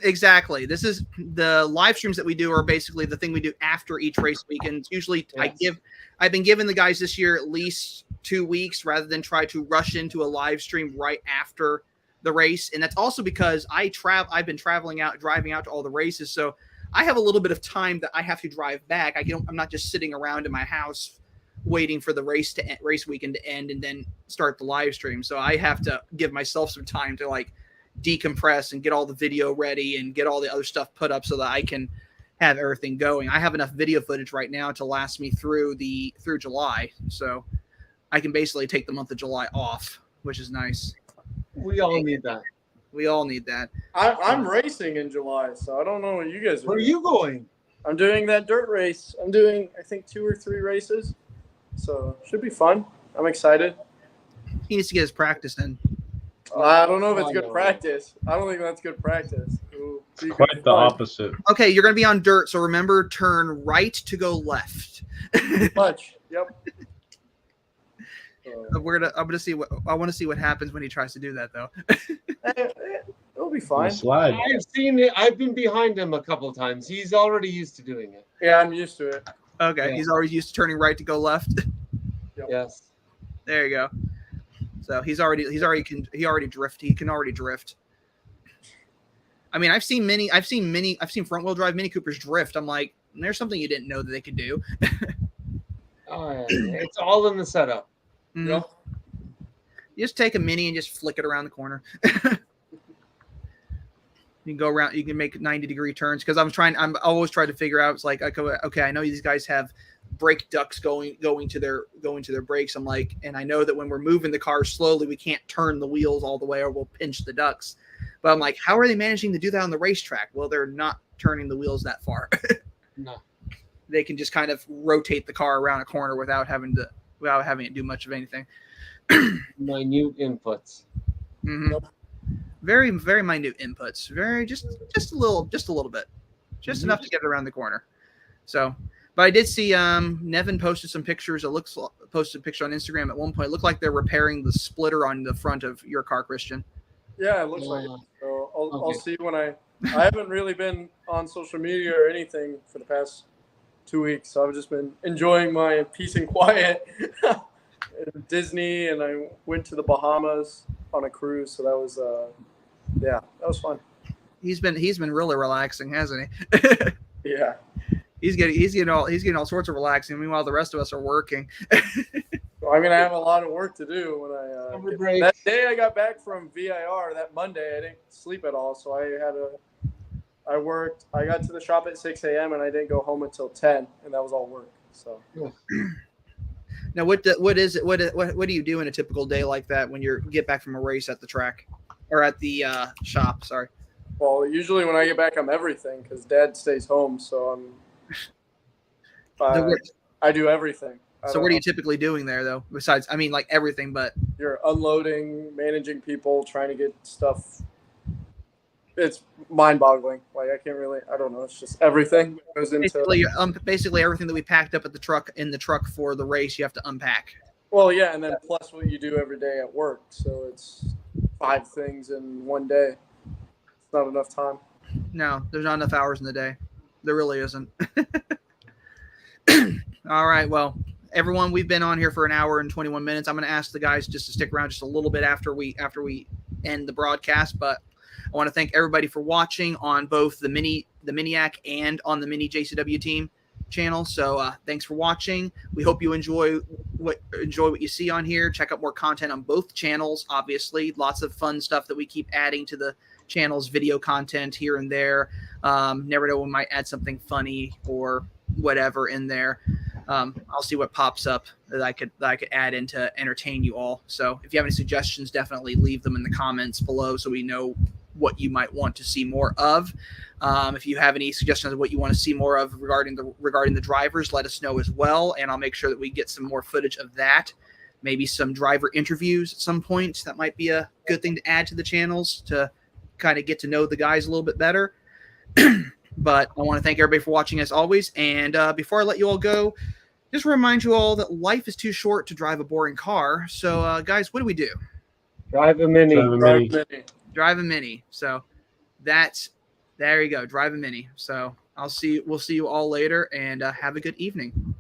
Exactly. This is the live streams that we do are basically the thing we do after each race weekend. Usually, yes. I've been giving the guys this year at least 2 weeks rather than try to rush into a live stream right after the race. And that's also because I've been driving out to all the races, so I have a little bit of time that I have to drive back. I'm not just sitting around in my house waiting for the race weekend to end and then start the live stream. So I have to give myself some time to like decompress and get all the video ready and get all the other stuff put up so that I can have everything going. I have enough video footage right now to last me through July. So I can basically take the month of July off, which is nice. We all need that. We all need that. I'm racing in July, so I don't know what you guys are doing. Where are you going? I'm doing that dirt race. I'm doing, I think, 2 or 3 races. So should be fun. I'm excited. He needs to get his practice in. I don't know if it's good practice. I don't think that's good practice. Quite the opposite. Okay, you're going to be on dirt, so remember, turn right to go left. Much. Yep. I want to see what happens when he tries to do that, though. It'll be fine. Slide. I've seen it. I've been behind him a couple of times. He's already used to doing it. Yeah, I'm used to it. Okay, Yeah. He's always used to turning right to go left. Yep. Yes. There you go. So he already drift. He can already drift. I mean, I've seen front wheel drive Mini Coopers drift. I'm like, there's something you didn't know that they could do. It's all in the setup. Mm-hmm. Yep. You just take a Mini and just flick it around the corner. You can go around. You can make 90-degree turns because I'm always trying to figure out. It's like, okay, I know these guys have brake ducts going to their brakes. I'm like, and I know that when we're moving the car slowly, we can't turn the wheels all the way or we'll pinch the ducts. But I'm like, how are they managing to do that on the racetrack? Well, they're not turning the wheels that far. No. They can just kind of rotate the car around a corner without having it do much of anything. Minute inputs. Mm-hmm. Yep. Very, very minute inputs. Very just a little bit, just enough to get it around the corner. So, But I did see Nevin posted some pictures. Posted a picture on Instagram at one point. It looked like they're repairing the splitter on the front of your car, Christian. Yeah, it looks like it. So I'll Okay. see when I haven't really been on social media or anything for the past 2 weeks. So I've just been enjoying my peace and quiet in Disney, and I went to the Bahamas on a cruise. So that was that was fun. He's been really relaxing, hasn't he? Yeah. He's getting all sorts of relaxing. Meanwhile, the rest of us are working. So I'm gonna have a lot of work to do when Summer break. that day I got back from VIR. That Monday I didn't sleep at all, so I worked. I got to the shop at 6 a.m. and I didn't go home until 10, and that was all work. So. Now, what do you do in a typical day like that when you get back from a race at the track or at the shop? Sorry. Well, usually when I get back, I'm everything because Dad stays home, so I do everything. So what are you typically doing there, though? Besides, I mean, like everything, but You're unloading, managing people, trying to get stuff. It's mind-boggling. Like I don't know. It's just everything that goes into. basically everything that we packed up at the truck for the race, you have to unpack. Well, yeah, and then plus what you do every day at work. So it's 5 things in one day. It's not enough time. No, there's not enough hours in the day. There really isn't. All right. Well, everyone, we've been on here for an hour and 21 minutes. I'm going to ask the guys just to stick around just a little bit after we end the broadcast. But I want to thank everybody for watching on both the Miniac and on the Mini JCW Team channel. So thanks for watching. We hope you enjoy what you see on here. Check out more content on both channels. Obviously, lots of fun stuff that we keep adding to the channel's video content here and there. Never know, we might add something funny or whatever in there. I'll see what pops up that I could add in to entertain you all. So if you have any suggestions, definitely leave them in the comments below so we know what you might want to see more of. If you have any suggestions of what you want to see more of regarding the drivers, let us know as well, and I'll make sure that we get some more footage of that. Maybe some driver interviews at some point. That might be a good thing to add to the channels to kind of get to know the guys a little bit better. But I want to thank everybody for watching as always. And before I let you all go, just remind you all that life is too short to drive a boring car. So, guys, what do we do? Drive a Mini. Drive a Mini. So there you go. Drive a Mini. So we'll see you all later, and have a good evening.